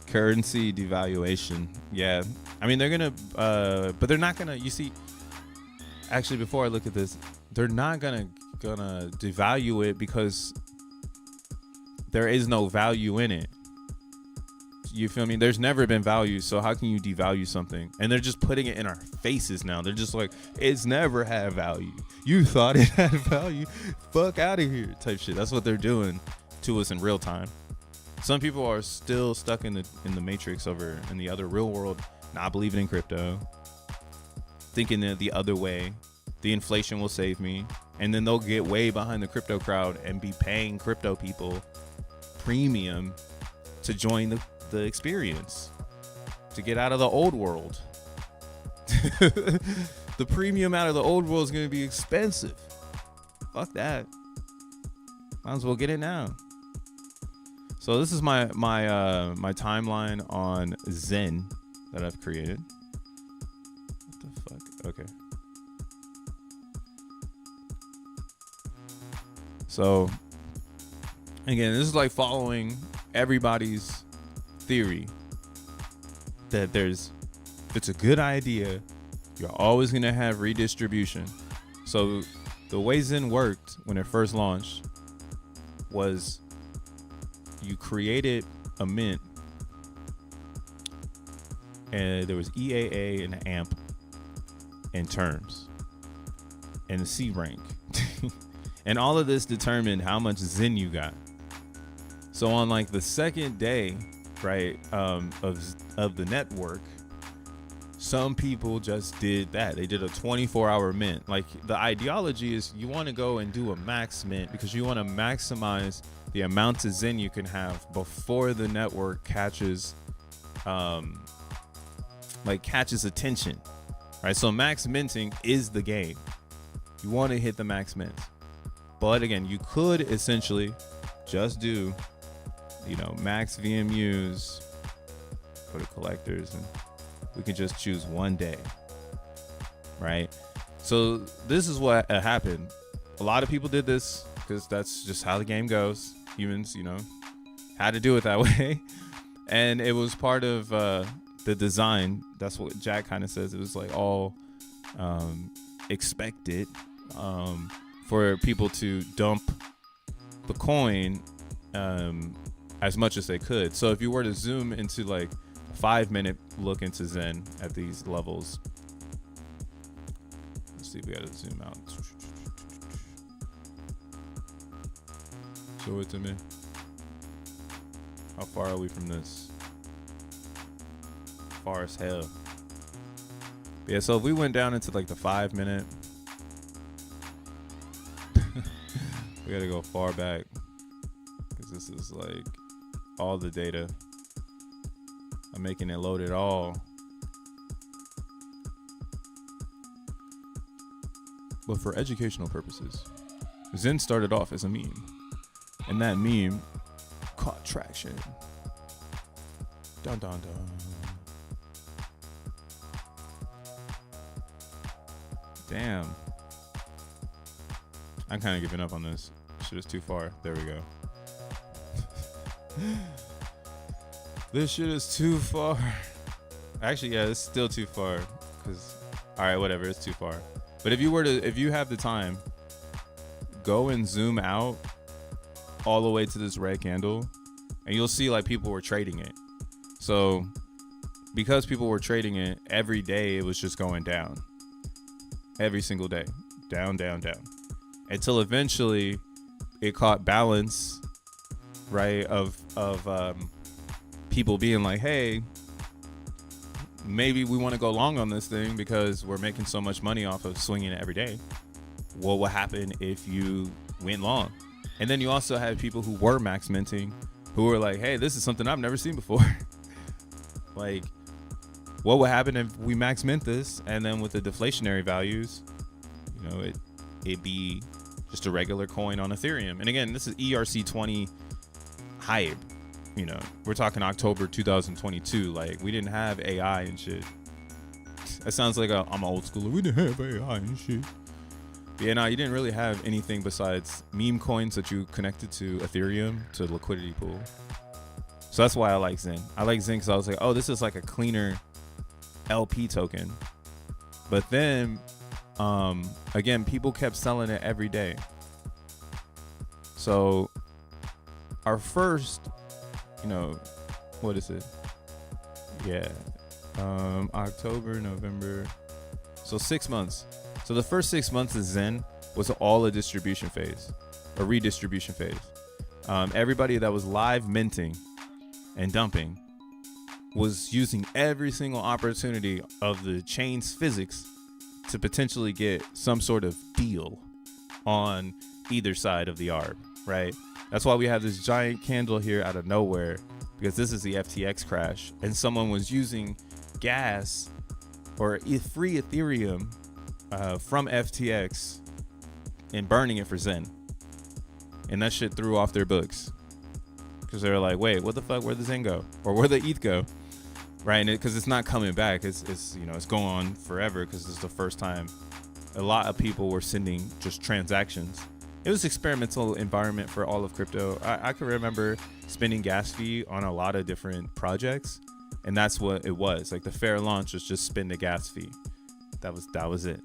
Currency devaluation. Yeah, I mean they're gonna but they're not gonna, you see, actually before I look at this, they're not gonna devalue it because there is no value in it. You feel me? There's never been value, so how can you devalue something? And they're just putting it in our faces now. They're just like, it's never had value. You thought it had value? Fuck out of here, type shit. That's what they're doing to us in real time. Some people are still stuck in the matrix over in the other real world, not believing in crypto, thinking that the other way, the inflation will save me, and then they'll get way behind the crypto crowd and be paying crypto people premium to join the experience, to get out of the old world. The premium out of the old world is going to be expensive. Fuck that. Might as well get it now. So this is my timeline on XEN that I've created. What the fuck? Okay. So again, this is like following everybody's theory that it's a good idea, you're always going to have redistribution. So the way XEN worked when it first launched was you created a mint and there was EAA and AMP and terms and a C rank. And all of this determined how much XEN you got. So on like the second day, right, of the network, some people just did that. They did a 24-hour mint. Like, the ideology is you want to go and do a max mint because you want to maximize the amount of Zen you can have before the network catches attention, right? So max minting is the game. You want to hit the max mint. But again, you could essentially just do, max VMUs, go to collectors, and we can just choose one day, right? So this is what happened. A lot of people did this because that's just how the game goes. Humans, had to do it that way. And it was part of the design. That's what Jack kind of says. It was like all expected for people to dump the coin as much as they could. So if you were to zoom into like a 5-minute look into Zen at these levels, let's see, we gotta zoom out. Show it to me. How far are we from this? Far as hell. Yeah, so if we went down into like the 5-minute, we gotta go far back because this is like all the data. I'm making it load it all. But for educational purposes, Zen started off as a meme, and that meme caught traction. Dun dun dun. Damn. I'm kind of giving up on this. Shit is too far. There we go. This shit is too far. Actually, yeah, it's still too far. Cause, all right, whatever. It's too far. But if you have the time, go and zoom out all the way to this red candle, and you'll see like people were trading it. So because people were trading it every day, it was just going down. Every single day, down, down, down, until eventually it caught balance, right? Of people being like, hey, maybe we want to go long on this thing because we're making so much money off of swinging it every day. What would happen if you went long? And then you also had people who were max minting who were like, hey, this is something I've never seen before. Like, what would happen if we max mint this, and then with the deflationary values, it'd be just a regular coin on Ethereum. And again, this is ERC20 hype. We're talking October 2022. Like, we didn't have AI and shit. That sounds like I'm old school. We didn't have AI and shit. But yeah, no, you didn't really have anything besides meme coins that you connected to Ethereum, to the liquidity pool. So that's why I like Zen. I like Zen because I was like, oh, this is like a cleaner LP token. But then again, people kept selling it every day. So our first, what is it? Yeah. October, November. So 6 months. So the first 6 months of Zen was all a distribution phase, a redistribution phase. Everybody that was live minting and dumping was using every single opportunity of the chain's physics to potentially get some sort of deal on either side of the arb, right? That's why we have this giant candle here out of nowhere, because this is the FTX crash, and someone was using gas or free Ethereum from FTX and burning it for Zen. And that shit threw off their books. Because they're like, wait, what the fuck? Where'd the Zen go? Or where'd the ETH go? Right? Because it's not coming back. It's going on forever because it's the first time a lot of people were sending just transactions. It was experimental environment for all of crypto. I can remember spending gas fee on a lot of different projects, and that's what it was. Like, the fair launch was just spend the gas fee. That was it.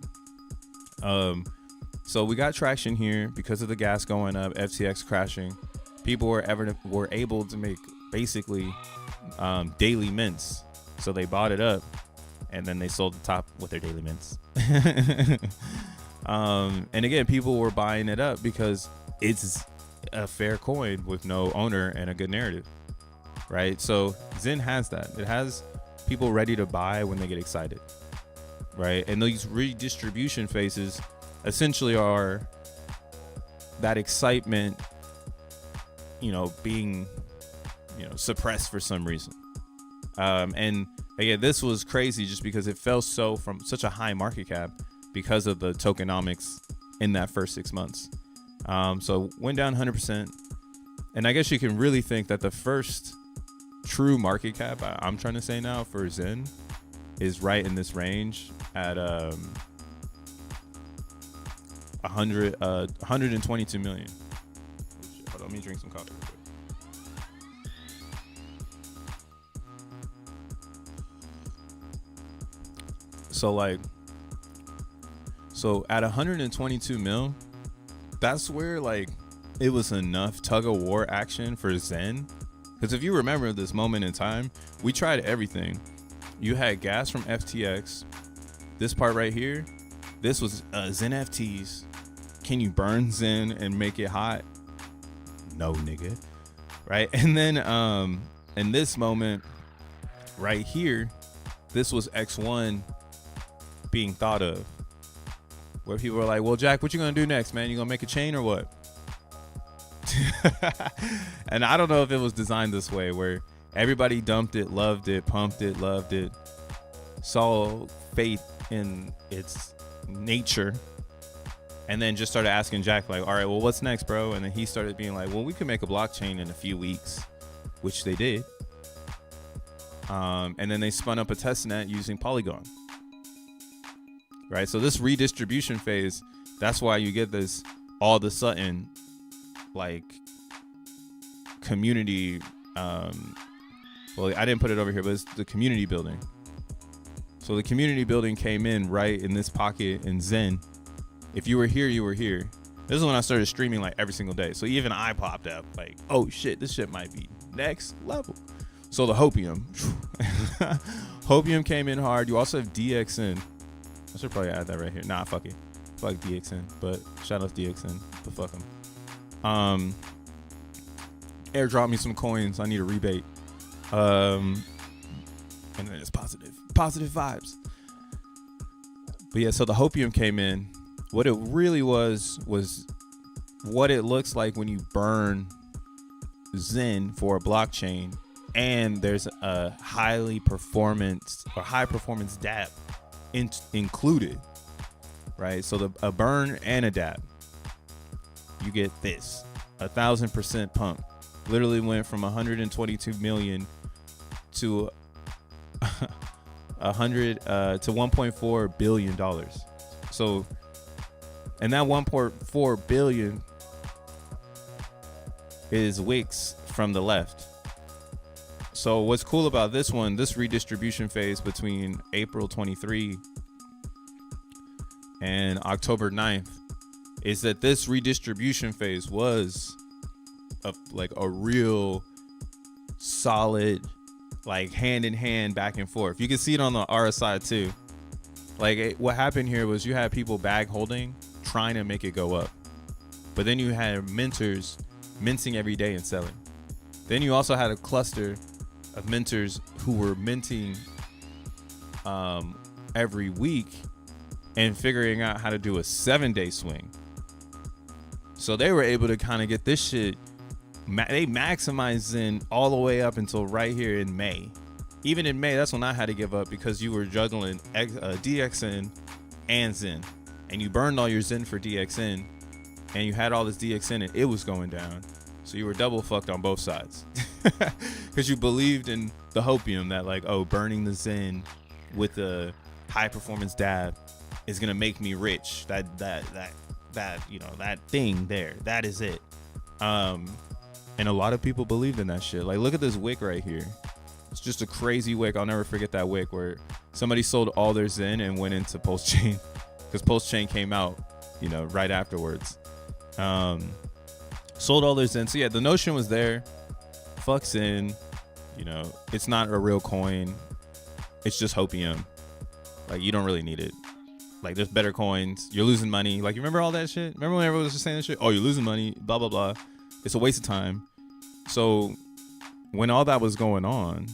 So we got traction here because of the gas going up, FTX crashing. People were able to make basically daily mints. So they bought it up and then they sold the top with their daily mints. And again, people were buying it up because it's a fair coin with no owner and a good narrative, right? So Zen has that. It has people ready to buy when they get excited, right? And these redistribution phases essentially are that excitement, being, suppressed for some reason. And again, this was crazy just because it fell from such a high market cap because of the tokenomics in that first 6 months. So went down 100%. And I guess you can really think that the first true market cap, I'm trying to say now, for XEN is right in this range at 122 million. Hold on, let me drink some coffee real quick. So at 122 mil, that's where it was enough tug of war action for XEN. Because if you remember this moment in time, we tried everything. You had gas from FTX. This part right here, this was xeNFTs. Can you burn XEN and make it hot? No, nigga. Right? And then in this moment right here, this was X1 being thought of. Where people were like, well, Jack, what you gonna do next, man? You gonna make a chain or what? And I don't know if it was designed this way, where everybody dumped it, loved it, pumped it, loved it, saw faith in its nature, and then just started asking Jack, all right, well, what's next, bro? And then he started being like, well, we can make a blockchain in a few weeks, which they did. And then they spun up a testnet using Polygon. Right, so this redistribution phase, that's why you get this all of a sudden community. Well, I didn't put it over here, but it's the community building. So the community building came in right in this pocket in XEN. If you were here, you were here. This is when I started streaming every single day. So even I popped up oh shit, this shit might be next level. So the Hopium, Hopium came in hard. You also have DXN. I should probably add that right here. Nah, fuck it. Fuck DXN. But shout out to DXN. But fuck them. Airdrop me some coins. I need a rebate. And then it's positive vibes. But yeah, so the Hopium came in. What it really was what it looks like when you burn XEN for a blockchain, and there's a high performance dApp included, right? So a burn and a dApp, you get this 1,000% pump. Literally went from 122 million to 1.4 billion dollars. So, and that 1.4 billion is wicks from the left. So what's cool about this one, this redistribution phase between April 23 and October 9th, is that this redistribution phase was a real solid, hand in hand, back and forth. You can see it on the RSI too. What happened here was you had people bag holding, trying to make it go up. But then you had minters minting every day and selling. Then you also had a cluster of minters who were minting every week and figuring out how to do a 7-day swing. So they were able to kind of get this shit. They maximized XEN all the way up until right here in May. Even in May, that's when I had to give up, because you were juggling DXN and XEN, and you burned all your XEN for DXN, and you had all this DXN and it was going down. So you were double fucked on both sides. Because you believed in the Hopium that burning the XEN with the high performance dApp is gonna make me rich. That thing there, that is it. And a lot of people believed in that shit. Look at this wick right here. It's just a crazy wick. I'll never forget that wick where somebody sold all their XEN and went into Postchain, because Postchain came out, right afterwards. Sold all their XEN. So yeah, the notion was there. Fuck XEN. It's not a real coin. It's just Hopium. You don't really need it. There's better coins. You're losing money. You remember all that shit? Remember when everyone was just saying that shit? Oh, you're losing money. Blah, blah, blah. It's a waste of time. So when all that was going on,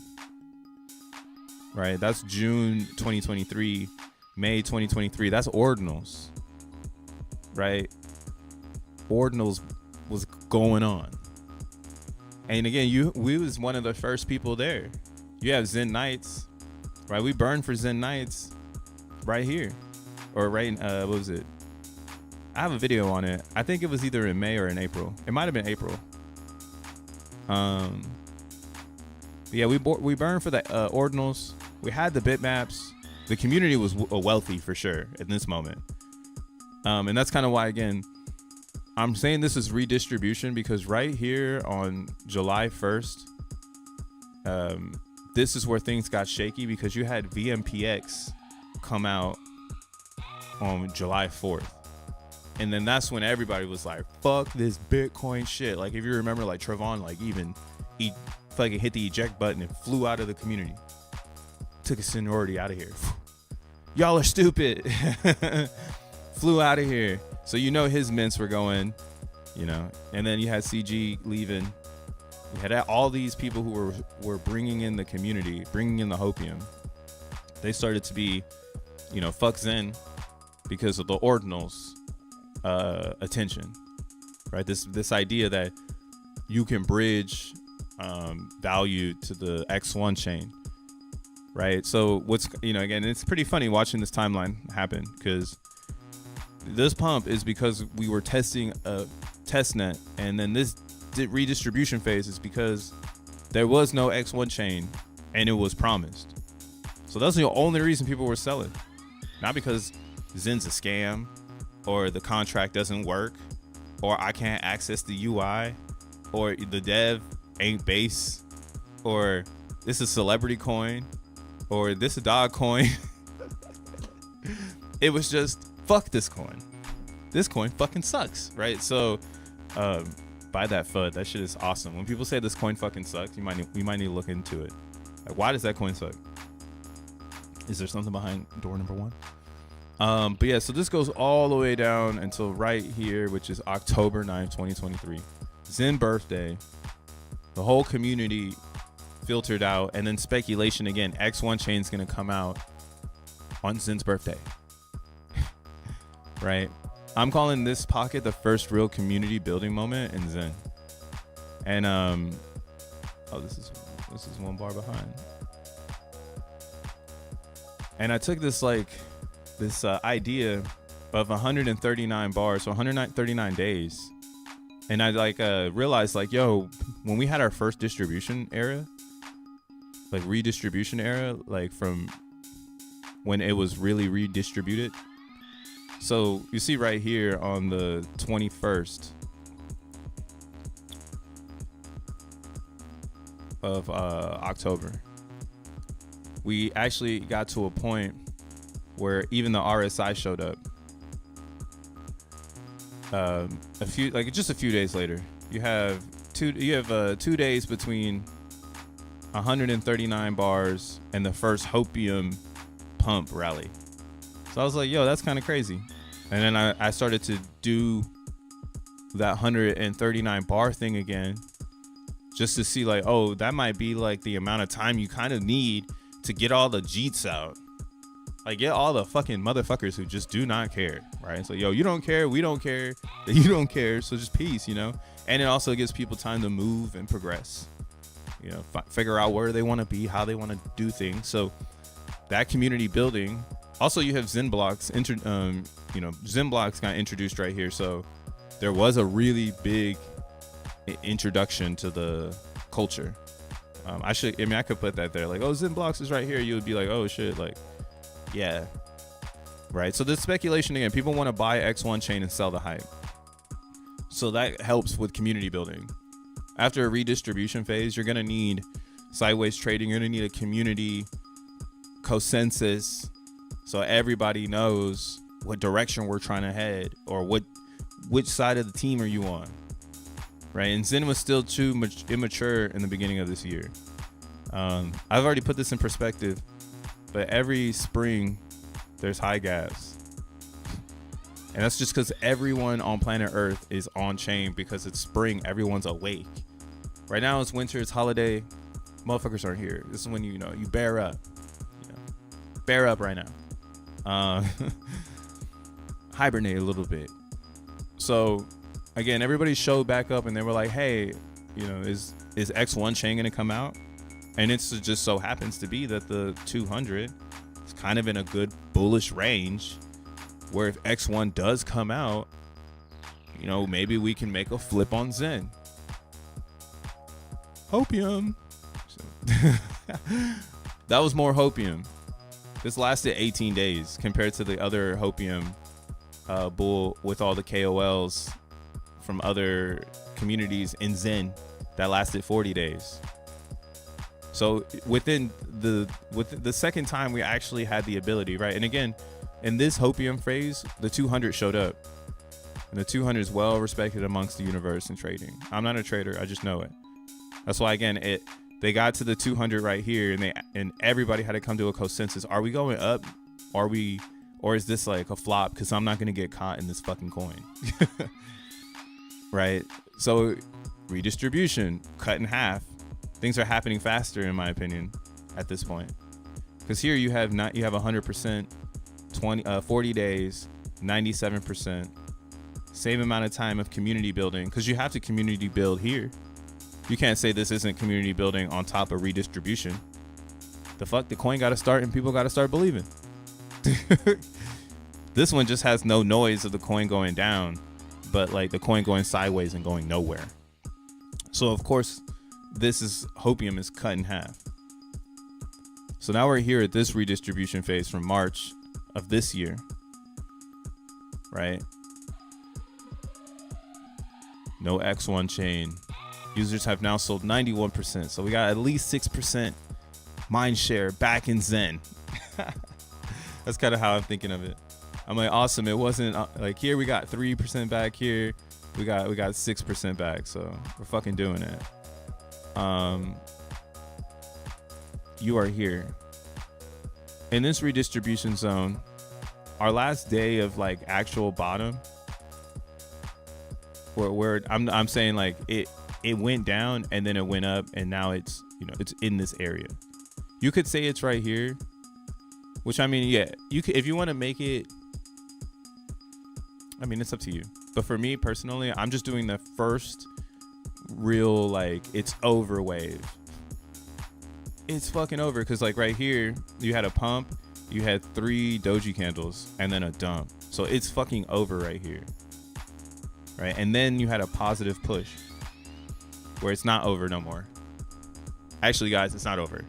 right? That's June 2023, May 2023. That's ordinals, right? Ordinals was going on. And again, we was one of the first people there. You have Zen Nights, right? We burned for Zen Nights right here. Or right in, what was it? I have a video on it. I think it was either in May or in April. It might have been April. Yeah, we burned for the ordinals. We had the bitmaps. The community was wealthy for sure at this moment. And that's kind of why, again, I'm saying this is redistribution, because right here on July 1st, this is where things got shaky, because you had VMPX come out on July 4th. And then that's when everybody was like, fuck this Bitcoin shit. Like, if you remember, like, Trevon, like, even he fucking hit the eject button and flew out of the community. Took a seniority out of here. Y'all are stupid. Flew out of here. So, you know, his mints were going, you know. And then you had CG leaving. You had all these people who were bringing in the community, bringing in the hopium. They started to be, you know, fuck Zen because of the ordinals attention, right? This idea that you can bridge value to the X1 chain, right? So what's, you know, again, it's pretty funny watching this timeline happen, because this pump is because we were testing a test net, and then this redistribution phase is because there was no X1 chain and it was promised. So that's the only reason people were selling, not because Zen's a scam, or the contract doesn't work, or I can't access the UI, or the dev ain't base, or this is celebrity coin, or this a dog coin. It was just, fuck this coin. This coin fucking sucks, right? So buy that FUD. That shit is awesome. When people say this coin fucking sucks, we might need to look into it. Like, why does that coin suck? Is there something behind door number 1? But yeah, so this goes all the way down until right here, which is October 9th, 2023. Zen birthday. The whole community filtered out, and then speculation again. X1 chain's gonna come out on Zen's birthday. Right? I'm calling this pocket the first real community building moment in Zen. And oh, this is one bar behind. And I took this idea of 139 bars, so 139 days, and I realized, like, yo, when we had our first distribution era, like redistribution era, like from when it was really redistributed. So you see right here on the 21st of October, we actually got to a point where even the RSI showed up. Just a few days later, you have 2 days between 139 bars and the first hopium pump rally. So I was like, yo, that's kind of crazy. And then I started to do that 139 bar thing again, just to see, like, oh, that might be like the amount of time you kind of need to get all the Jeets out. Like, get all the fucking motherfuckers who just do not care, right? So, yo, you don't care, we don't care, you don't care, so just peace, you know? And it also gives people time to move and progress, you know, figure out where they want to be, how they want to do things. So that community building. Also, you have XENblocks. XENblocks got introduced right here. So there was a really big introduction to the culture. I could put that there. Like, oh, XENblocks is right here. You would be like, oh, shit, like, yeah. Right. So this speculation, again, people want to buy X1 chain and sell the hype. So that helps with community building. After a redistribution phase, you're going to need sideways trading. You're going to need a community consensus, so everybody knows what direction we're trying to head, or which side of the team are you on, right? And Zen was still too much immature in the beginning of this year. I've already put this in perspective, but every spring there's high gas, and that's just because everyone on planet Earth is on chain, because it's spring, everyone's awake. Right now it's winter, it's holiday, motherfuckers aren't here. This is when you bear up. bear up right now. Hibernate a little bit. So again, everybody showed back up and they were like, hey, you know, is X1 chain going to come out? And it's just so happens to be that the 200 is kind of in a good bullish range where if X1 does come out, you know, maybe we can make a flip on Zen. Hopium. So that was more hopium. This lasted 18 days compared to the other hopium bull with all the KOLs from other communities in Zen that lasted 40 days. So within the second time we actually had the ability, right? And again, in this hopium phase, the 200 showed up. And the 200 is well respected amongst the universe in trading. I'm not a trader, I just know it. That's why again, they got to the 200 right here and everybody had to come to a consensus. Are we going up? Or is this like a flop? Because I'm not gonna get caught in this fucking coin. Right? So redistribution, cut in half. Things are happening faster in my opinion at this point. Because here you have 100%, 40 days, 97%, same amount of time of community building, because you have to community build here. You can't say this isn't community building on top of redistribution. The fuck, the coin got to start and people got to start believing. This one just has no noise of the coin going down, but like the coin going sideways and going nowhere. So of course, hopium is cut in half. So now we're here at this redistribution phase from March of this year, right? No X1 chain. Users have now sold 91%. So we got at least 6% mind share back in Zen. That's kind of how I'm thinking of it. I'm like, awesome. It wasn't like here we got 3% back, here we got 6% back. So we're fucking doing it. You are here in this redistribution zone. Our last day of like actual bottom, where I'm saying like it went down and then it went up and now it's, you know, it's in this area. You could say it's right here, which I mean, yeah, you could, if you want to make it, I mean, it's up to you. But for me personally, I'm just doing the first real, like, it's over wave. It's fucking over. Because like right here, you had a pump, you had 3 doji candles and then a dump. So it's fucking over right here. Right. And then you had a positive push where it's not over no more. Actually, guys, it's not over.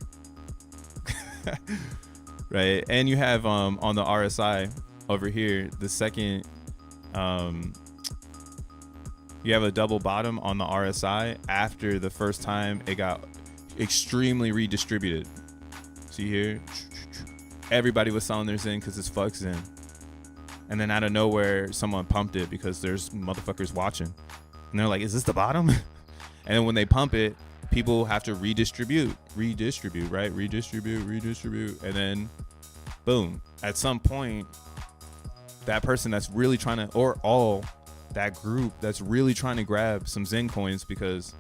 Right. And you have on the RSI over here, the second you have a double bottom on the RSI after the first time it got extremely redistributed. See here, everybody was selling their Zen because it's fuck Zen. And then out of nowhere, someone pumped it because there's motherfuckers watching. And they're like, is this the bottom? And then when they pump it, people have to redistribute, right? Redistribute. And then boom, at some point, that person that's really trying to, or all that group that's really trying to grab some Zen coins, because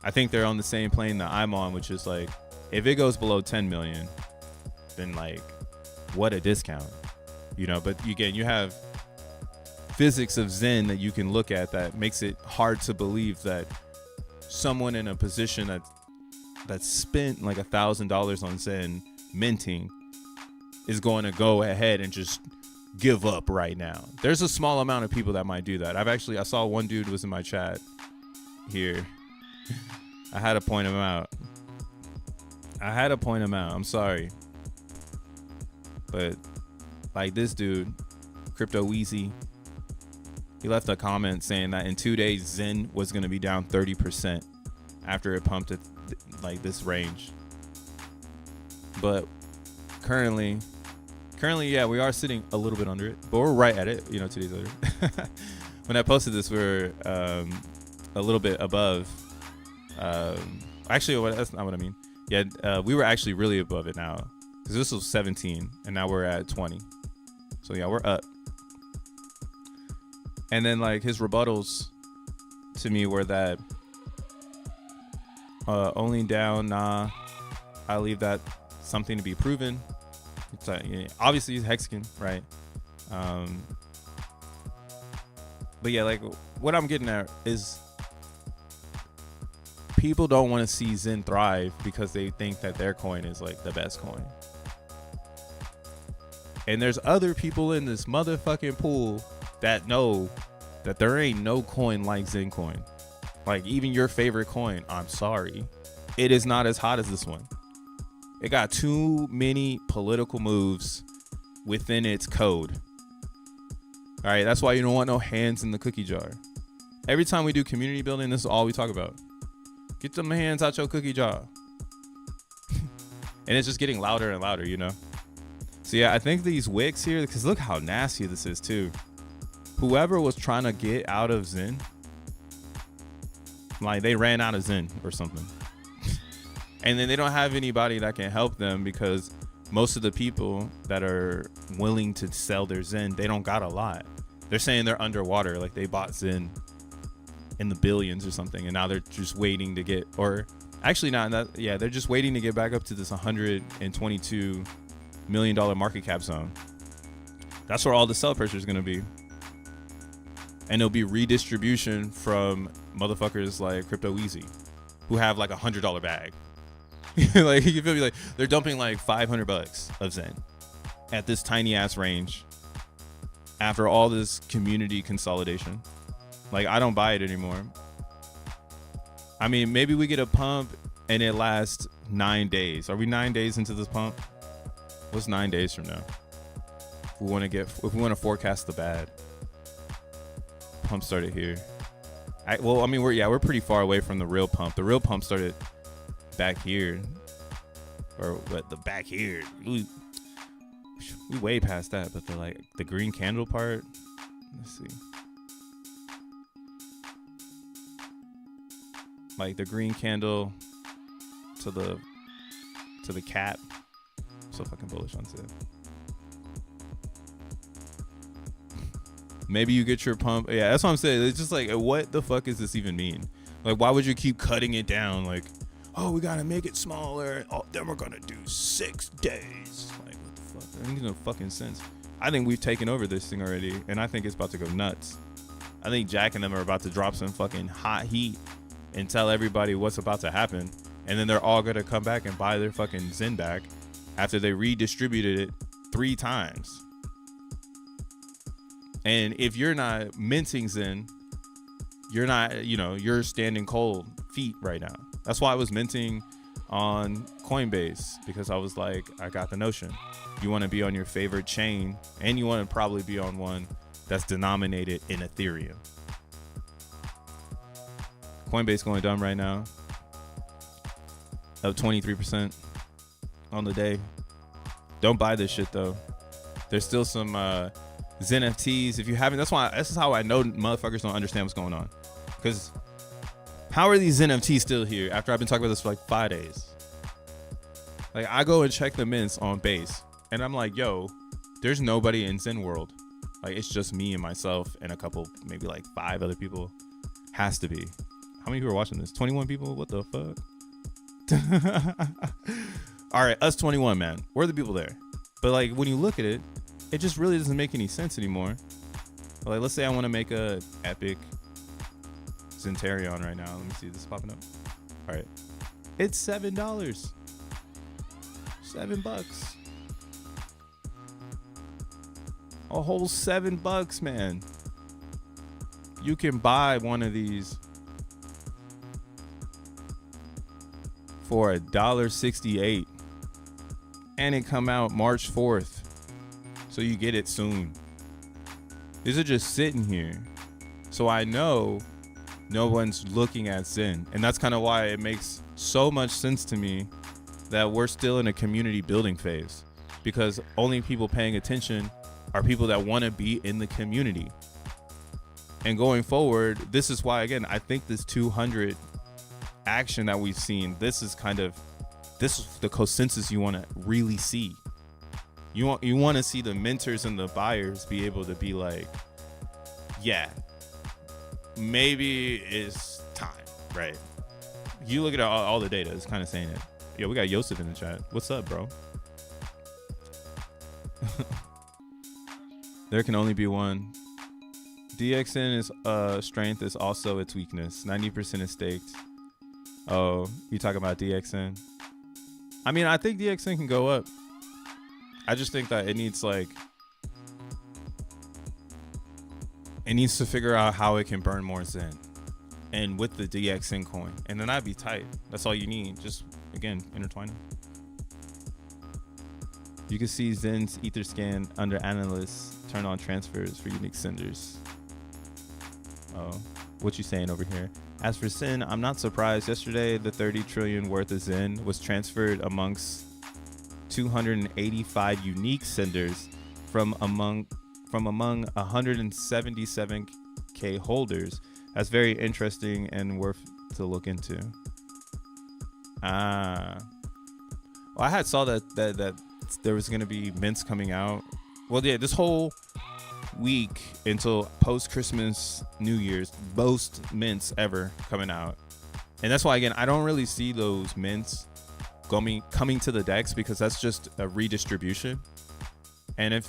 I think they're on the same plane that I'm on, which is like, if it goes below 10 million, then like, what a discount, you know? But again, you have physics of Zen that you can look at that makes it hard to believe that someone in a position that spent like $1,000 on Zen minting is going to go ahead and just give up right now. There's a small amount of people that might do that. I saw one dude was in my chat here. I had to point him out. I'm sorry. But like this dude, Crypto Wheezy, he left a comment saying that in 2 days, Zen was going to be down 30% after it pumped it like this range. But currently, yeah, we are sitting a little bit under it, but we're right at it, you know, 2 days later. When I posted this, we were a little bit above. Actually, that's not what I mean. Yeah, we were actually really above it now, because this was 17, and now we're at 20. So yeah, we're up. And then like his rebuttals to me were that only down, nah, I leave that something to be proven. It's like, yeah, obviously he's Hexagon, right? But yeah, like what I'm getting at is people don't want to see Zen thrive because they think that their coin is like the best coin. And there's other people in this motherfucking pool that know that there ain't no coin like Zen coin. Like even your favorite coin, I'm sorry, it is not as hot as this one. It got too many political moves within its code. All right, that's why you don't want no hands in the cookie jar. Every time we do community building, this is all we talk about. Get them hands out your cookie jar. And it's just getting louder and louder, you know? So yeah, I think these wicks here, because look how nasty this is too. Whoever was trying to get out of Zen, like they ran out of Zen or something. And then they don't have anybody that can help them because most of the people that are willing to sell their Zen, they don't got a lot. They're saying they're underwater, like they bought Zen in the billions or something, and now they're just waiting to get, or actually not that, yeah, they're just waiting to get back up to this $122 million market cap zone. That's where all the sell pressure is going to be. And it'll be redistribution from motherfuckers like Crypto Easy, who have like $100 bag. Like you feel me? Like they're dumping like $500 of Zen at this tiny ass range after all this community consolidation. Like I don't buy it anymore. I mean, maybe we get a pump and it lasts 9 days. Are we 9 days into this pump? What's 9 days from now? If we want to forecast the bad. Pump started here. Well, I mean, we're pretty far away from the real pump. The real pump started back here, or what? The back here. We way past that, but the green candle part. Let's see. Like the green candle to the cap. So fucking bullish on Zen. Maybe you get your pump. Yeah, that's what I'm saying. It's just like, what the fuck does this even mean? Like, why would you keep cutting it down? Like, oh, we gotta make it smaller. Oh, then we're gonna do 6 days. Like, what the fuck? That makes no fucking sense. I think we've taken over this thing already, and I think it's about to go nuts. I think Jack and them are about to drop some fucking hot heat and tell everybody what's about to happen, and then they're all gonna come back and buy their fucking Zen back after they redistributed it 3 times. And if you're not minting Zen, you're not, you're standing cold feet right now. That's why I was minting on Coinbase, because I was like, I got the notion. You want to be on your favorite chain, and you want to probably be on one that's denominated in Ethereum. Coinbase going dumb right now. Up 23% on the day. Don't buy this shit though. There's still some xeNFTs. If you haven't, this is how I know motherfuckers don't understand what's going on. Because how are these xeNFTs still here after I've been talking about this for like 5 days? Like I go and check the mints on Base, and I'm like, yo, there's nobody in Zen world. Like it's just me and myself and a couple, maybe like 5 other people. Has to be. How many people are watching this? 21 people? What the fuck? All right, us 21, man. We're the people there. But like when you look at it, it just really doesn't make any sense anymore. Like let's say I want to make a epic Zentarion right now. Let me see this popping up. All right, it's $7. $7. A whole $7, man. You can buy one of these for $1.68, and it come out March 4th, so you get it soon. These are just sitting here, so I know no one's looking at Zen, and that's kind of why it makes so much sense to me that we're still in a community building phase, because only people paying attention are people that want to be in the community. And going forward, this is why, again, I think this 200 action that we've seen, this is the consensus you want to really see. You want to see the mentors and the buyers be able to be like, yeah, maybe it's time, right? You look at all the data, it's kind of saying it. Yo, we got Yosef in the chat. What's up, bro? There can only be one. DXN is strength is also its weakness. 90% is staked. Oh, you talking about DXN? I mean, I think DXN can go up. I just think that it needs to figure out how it can burn more Zen, and with the DXN coin, and then that'd be tight. That's all you need. Just again, intertwining. You can see Zen's Etherscan under analysts. Turn on transfers for unique senders. Oh, what you saying over here? As for Zen, I'm not surprised. Yesterday, the 30 trillion worth of Zen was transferred amongst 285 unique senders from among 177k holders. That's very interesting and worth to look into. Well, I had saw that there was gonna be mints coming out. Well, yeah, this whole week until post-Christmas, New Year's, most mints ever coming out. And that's why, again, I don't really see those mints coming to the decks, because that's just a redistribution. And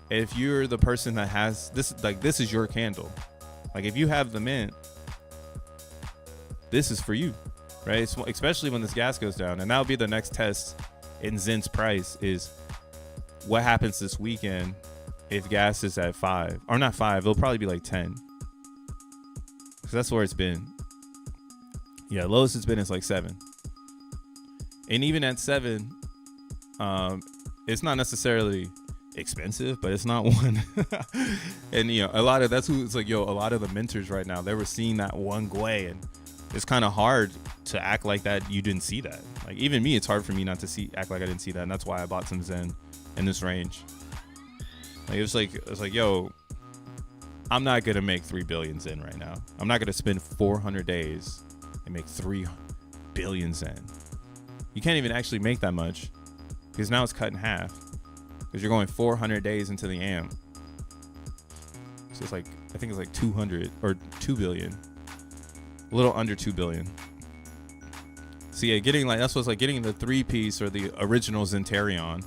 if you're the person that has this, this is your candle. Like, if you have the mint, this is for you, right? Especially when this gas goes down. And that'll be the next test in Zen's price, is what happens this weekend if gas is at 5, or not 5, it'll probably be like 10, because that's where it's been. Yeah, lowest it's been is like 7, and even at 7, it's not necessarily expensive, but it's not one. And a lot of that's who it's like, a lot of the mentors right now, they were seeing that one Gwei, and it's kind of hard to act like that you didn't see that. Like, even me, it's hard for me not to act like I didn't see that, and that's why I bought some Zen in this range. Like, it was like, yo, I'm not gonna make 3 billion Zen right now. I'm not gonna spend 400 days and make 3 billion Zen. You can't even actually make that much, because now it's cut in half, because you're going 400 days into the AMP. So it's like, I think it's like 200 or 2 billion, a little under 2 billion. So yeah, getting that's what's like getting the 3-piece or the original Zentarion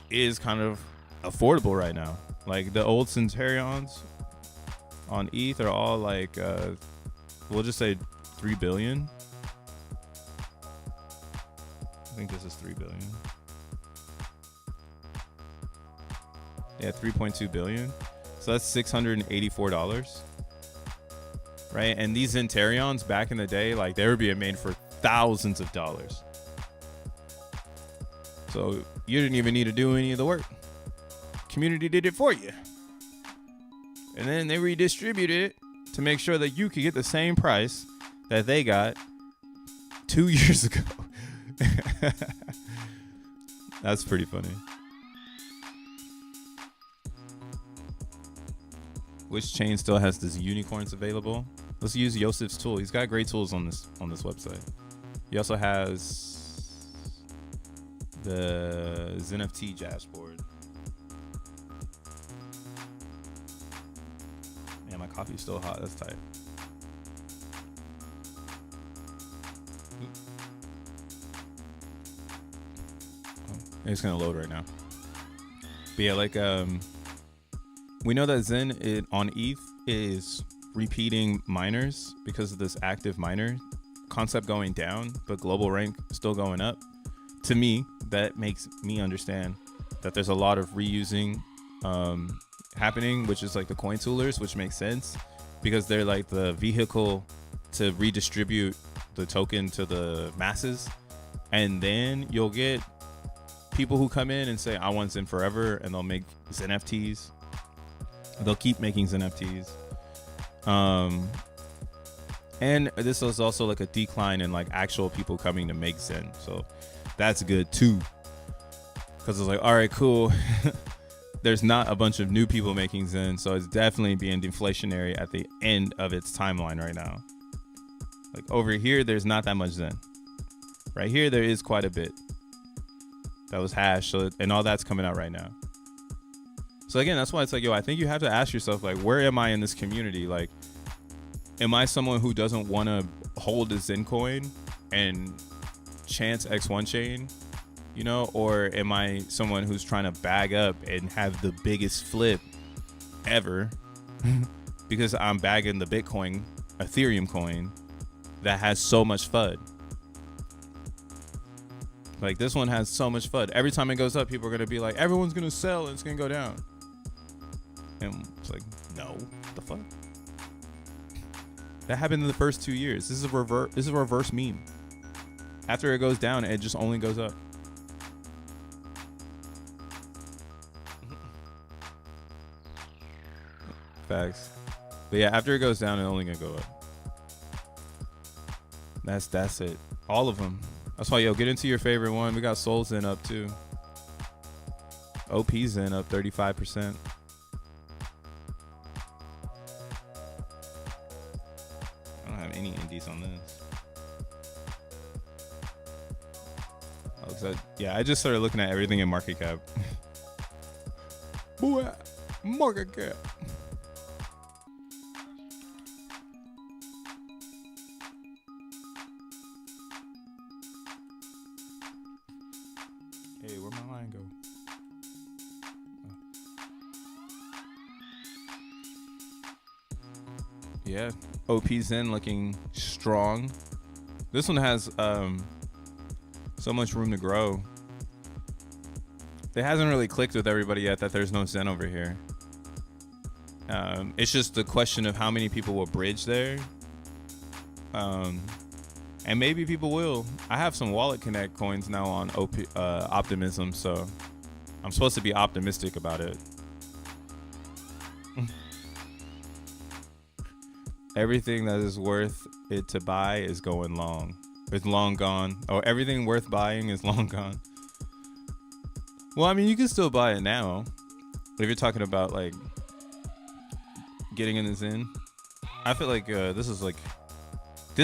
is kind of affordable right now. Like, the old Centurions on ETH are all like, we'll just say 3 billion. I think this is 3 billion. Yeah, 3.2 billion. So that's $684, right? And these Zentarions back in the day, like, they were being made for thousands of dollars. So you didn't even need to do any of the work. Community did it for you. And then they redistributed it to make sure that you could get the same price that they got 2 years ago. That's pretty funny. Which chain still has these unicorns available? Let's use Yosef's tool. He's got great tools on this website. He also has the xeNFT dashboard. Man, my coffee's still hot. That's tight. It's gonna load right now. But yeah, like we know that Zen on ETH is repeating miners because of this active miner concept going down, but global rank still going up. To me, that makes me understand that there's a lot of reusing happening, which is like the coin toolers, which makes sense because they're like the vehicle to redistribute the token to the masses. And then you'll get people who come in and say, I want Zen forever, and they'll make xeNFTs. They'll keep making xeNFTs. And this is also like a decline in like actual people coming to make Zen. So that's good too. Because it's like, all right, cool. There's not a bunch of new people making Zen. So it's definitely being deflationary at the end of its timeline right now. Like over here, there's not that much Zen. Right here, there is quite a bit that was hashed. So, and all that's coming out right now. So again, that's why it's like, yo, I think you have to ask yourself, like, where am I in this community? Like, am I someone who doesn't want to hold a Zen coin and chance X1 chain, you know, or am I someone who's trying to bag up and have the biggest flip ever because I'm bagging the Bitcoin, Ethereum coin that has so much FUD? Like, this one has so much FUD. Every time it goes up, people are going to be like, everyone's going to sell and it's going to go down. And it's like, no, what the fuck? That happened in the first 2 years. This is a reverse meme. After it goes down, it just only goes up. Facts. But yeah, after it goes down, it's only gonna go up. That's it. All of them. That's why, yo, get into your favorite one. We got solXEN up too. XEN up 35%. I don't have any indies on this. Oh, so, yeah, I just started looking at everything in market cap. Boy, market cap. Hey, where'd my line go? Oh. Yeah, XEN looking strong. This one has so much room to grow. It hasn't really clicked with everybody yet that there's no XEN over here. It's just the question of how many people will bridge there. And maybe people will. I have some Wallet Connect coins now on Optimism, so I'm supposed to be optimistic about it. Everything that is worth it to buy is going long. It's long gone. Oh, everything worth buying is long gone. Well, I mean, you can still buy it now. If you're talking about like getting in this in, I feel like this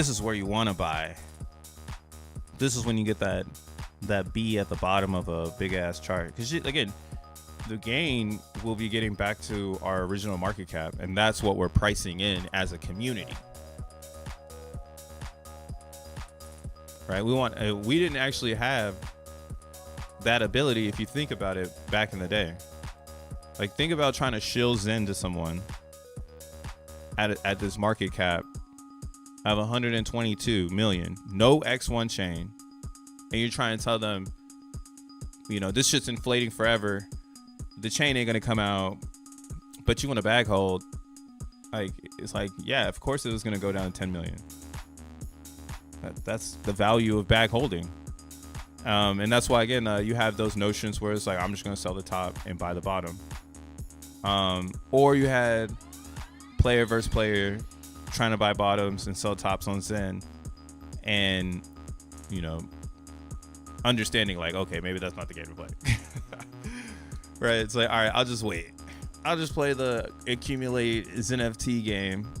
is where you want to buy. This is when you get that B at the bottom of a big ass chart. Because again, the gain will be getting back to our original market cap, and that's what we're pricing in as a community. Right? We didn't actually have that ability, if you think about it, back in the day. Like, think about trying to shill XEN to someone at this market cap of 122 million, no X1 chain, and you're trying to tell them, you know, this shit's inflating forever, the chain ain't gonna come out, but you want a bag hold. Like, it's like, yeah, of course it was gonna go down to 10 million. That's the value of bag holding. And that's why, again, you have those notions where it's like, I'm just gonna sell the top and buy the bottom. Or you had player versus player trying to buy bottoms and sell tops on XEN, and, you know, understanding like, okay, maybe that's not the game to play. Right? It's like, all right, I'll just wait. I'll just play the accumulate xeNFT game.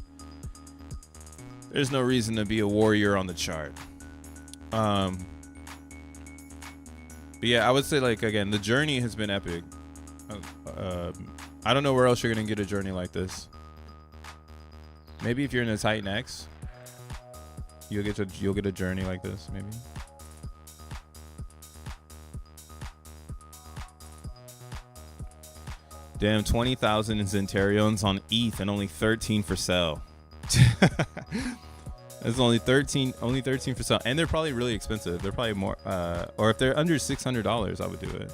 There's no reason to be a warrior on the chart. But yeah, I would say, like, again, the journey has been epic. I don't know where else you're gonna get a journey like this. Maybe if you're in the Titan X, you'll get a journey like this, maybe. Damn, 20,000 in Zentarions on ETH and only 13 for sale. It's only 13 for sale, and they're probably really expensive. They're probably more, or if they're under $600, I would do it.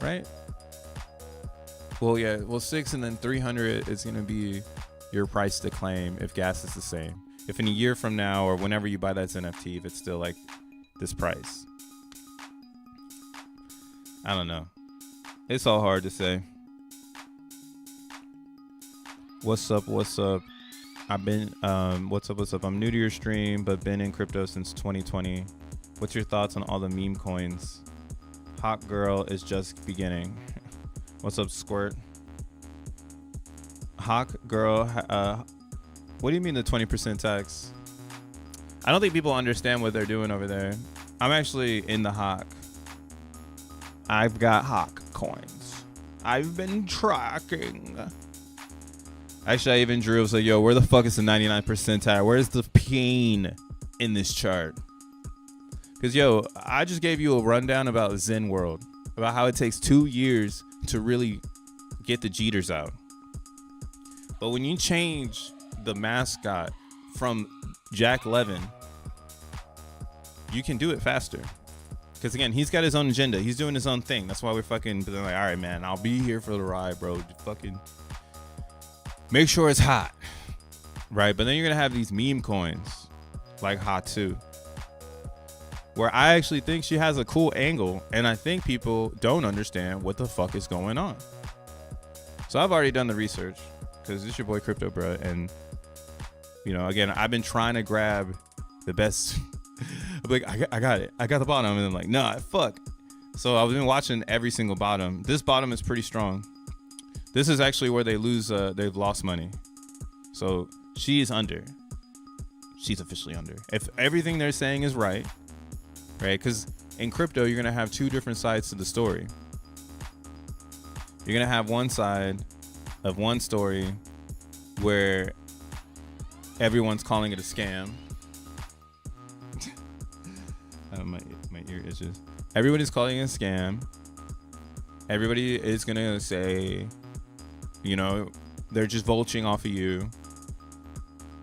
Right? Well, yeah. Well, 6 and then 300 is gonna be your price to claim if gas is the same. If in a year from now or whenever you buy that NFT, if it's still like this price, I don't know. It's all hard to say. What's up? What's up? I've been, what's up? What's up? I'm new to your stream, but been in crypto since 2020. What's your thoughts on all the meme coins? Hot girl is just beginning. What's up, Squirt? Hawk girl, what do you mean the 20% tax? I don't think people understand what they're doing over there. I'm actually in the Hawk. I've got Hawk coins. I've been tracking. Actually, I even drew. I was like, yo, where the fuck is the 99% percentile? Where's the pain in this chart? Because, yo, I just gave you a rundown about Zen World, about how it takes 2 years to really get the Jeters out. But when you change the mascot from Jack Levin, you can do it faster. Because, again, he's got his own agenda. He's doing his own thing. That's why we're fucking like, all right, man, I'll be here for the ride, bro. Just fucking make sure it's hot. Right? But then you're going to have these meme coins like Hot 2, where I actually think she has a cool angle. And I think people don't understand what the fuck is going on. So I've already done the research because it's your boy Crypto Bro. And, you know, again, I've been trying to grab the best. I'm like, I got it. I got the bottom. And I'm like, nah, fuck. So I've been watching every single bottom. This bottom is pretty strong. This is actually where they lose. They've lost money. So she is under. She's officially under. If everything they're saying is right? Because in crypto, you're going to have two different sides to the story. You're going to have one side of one story where everyone's calling it a scam. My ear itches. Everybody's calling it a scam. Everybody is going to say, you know, they're just vulturing off of you.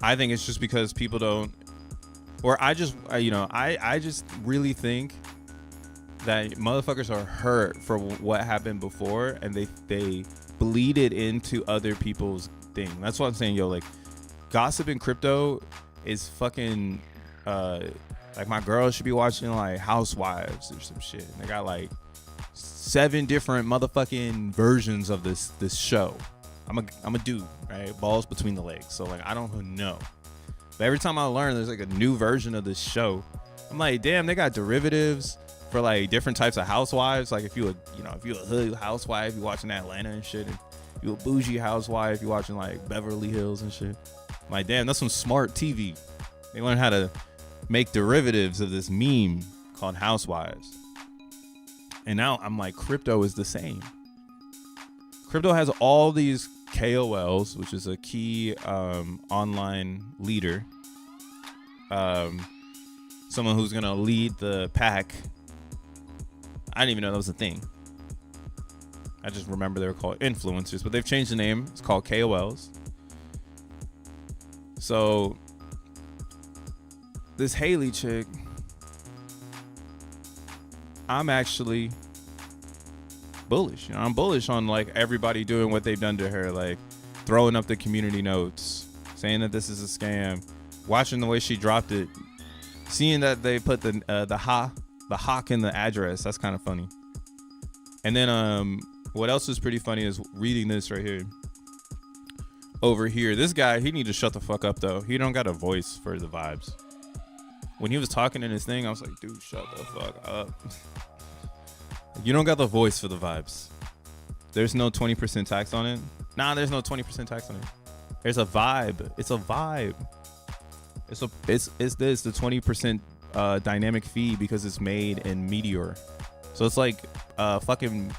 I think it's just because people don't, or I just really think that motherfuckers are hurt for what happened before, and they bleed it into other people's thing. That's what I'm saying, yo. Like, gossip in crypto is fucking like, my girl should be watching like Housewives or some shit. And they got like 7 different motherfucking versions of this show. I'm a dude, right? Balls between the legs. So like, I don't know. But every time I learn there's like a new version of this show, I'm like, damn, they got derivatives for like different types of housewives. Like if you a hood housewife, you watching Atlanta and shit, and you a bougie housewife, you watching like Beverly Hills and shit. I'm like, damn, that's some smart TV. They learn how to make derivatives of this meme called Housewives. And now I'm like, crypto is the same. Crypto has all these KOLs, which is a key online leader. Someone who's going to lead the pack. I didn't even know that was a thing. I just remember they were called influencers, but they've changed the name. It's called KOLs. So this Haley chick, I'm actually bullish. You know, I'm bullish on like everybody doing what they've done to her, like throwing up the community notes, saying that this is a scam, watching the way she dropped it, seeing that they put the hawk in the address. That's kind of funny. And then what else is pretty funny is reading this right here. Over here, this guy, he need to shut the fuck up though. He don't got a voice for the vibes. When he was talking in his thing, I was like, dude, shut the fuck up. You don't got the voice for the vibes. There's no 20% tax on it. Nah, there's no 20% tax on it. There's a vibe. It's a vibe. It's the 20% dynamic fee because it's made in Meteor. So it's like fucking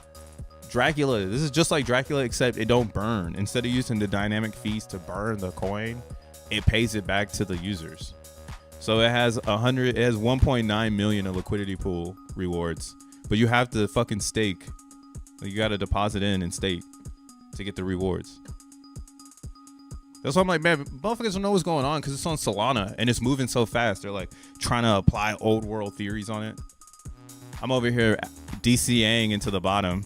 Dracula. This is just like Dracula, except it don't burn. Instead of using the dynamic fees to burn the coin, it pays it back to the users. So it has 1.9 million of liquidity pool rewards, but you have to fucking stake. You got to deposit in and stake to get the rewards. That's why I'm like, man, motherfuckers don't know what's going on because it's on Solana and it's moving so fast. They're like trying to apply old world theories on it. I'm over here DCAing into the bottom.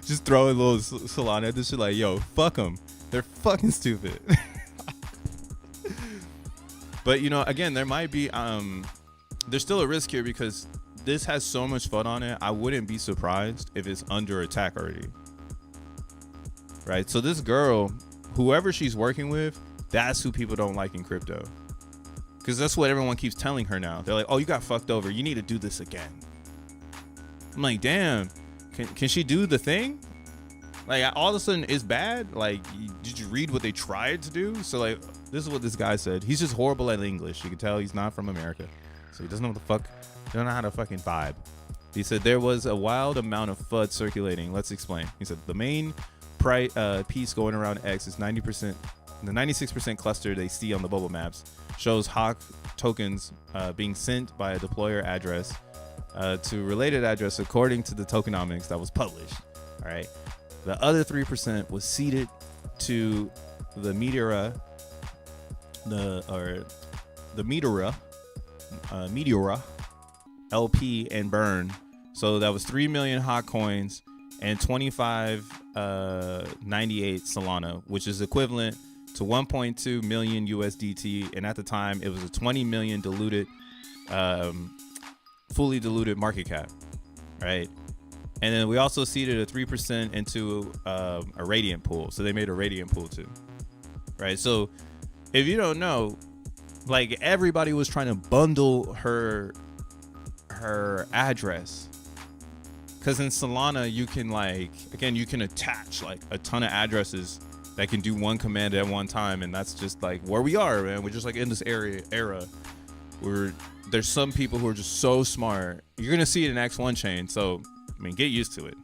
Just throwing little Solana at this shit like, yo, fuck them. They're fucking stupid. But, you know, again, there might be, there's still a risk here because this has so much fun on it. I wouldn't be surprised if it's under attack already. Right? So this girl, whoever she's working with, that's who people don't like in crypto. Because that's what everyone keeps telling her now. They're like, oh, you got fucked over. You need to do this again. I'm like, damn, can she do the thing? Like, all of a sudden it's bad. Like, did you read what they tried to do? So like, this is what this guy said. He's just horrible at English. You can tell he's not from America. So he doesn't know what the fuck. He don't know how to fucking vibe. He said there was a wild amount of FUD circulating. Let's explain. He said the main piece going around X is 90% the 96% cluster they see on the bubble maps shows HAWK tokens being sent by a deployer address to related address according to the tokenomics that was published. All right. The other 3% was seeded to the Meteora, Meteora LP and burn. So that was 3 million HAWK coins and 2598 Solana, which is equivalent to 1.2 million USDT. And at the time, it was a 20 million diluted, fully diluted market cap, right? And then we also seeded a 3% into a Radiant pool. So they made a Radiant pool too, right? So if you don't know, like everybody was trying to bundle her address. Because in Solana, you can you can attach like a ton of addresses that can do one command at one time. And that's just like where we are, man. We're just like in this era where there's some people who are just so smart. You're going to see it in X1 chain. So, I mean, get used to it.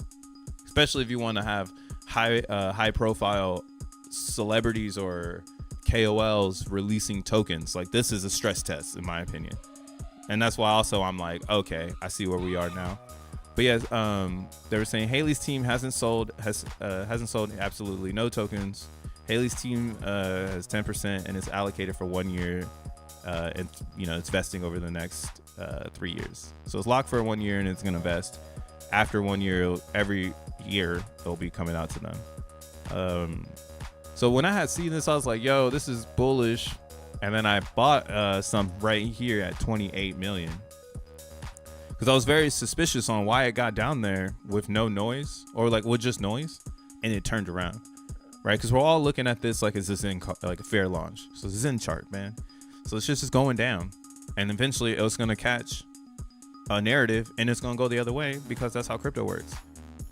Especially if you want to have high profile celebrities or KOLs releasing tokens. Like this is a stress test in my opinion. And that's why also I'm like, okay, I see where we are now. But yeah, they were saying Haley's team hasn't sold absolutely no tokens. Haley's team has 10% and it's allocated for 1 year, and it's vesting over the next 3 years. So it's locked for 1 year and it's gonna vest. After 1 year, every year it'll be coming out to them. So when I had seen this, I was like, yo, this is bullish. And then I bought some right here at 28 million. Because I was very suspicious on why it got down there with no noise or like with just noise, and it turned around, right? Because we're all looking at this like it's this like a fair launch. So it's in chart, man. So it's just going down, and eventually it's gonna catch a narrative, and it's gonna go the other way because that's how crypto works.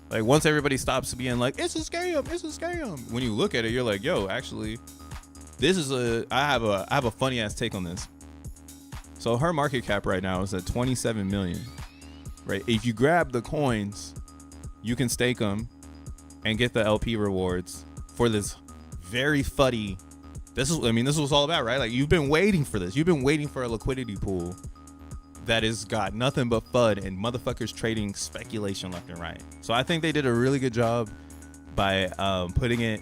Like once everybody stops being like it's a scam, when you look at it, you're like, yo, actually, this is I have a funny ass take on this. So her market cap right now is at 27 million, right? If you grab the coins, you can stake them and get the LP rewards for this very fuddy. This is what it's all about, right? Like you've been waiting for this. You've been waiting for a liquidity pool that has got nothing but FUD and motherfuckers trading speculation left and right. So I think they did a really good job by putting it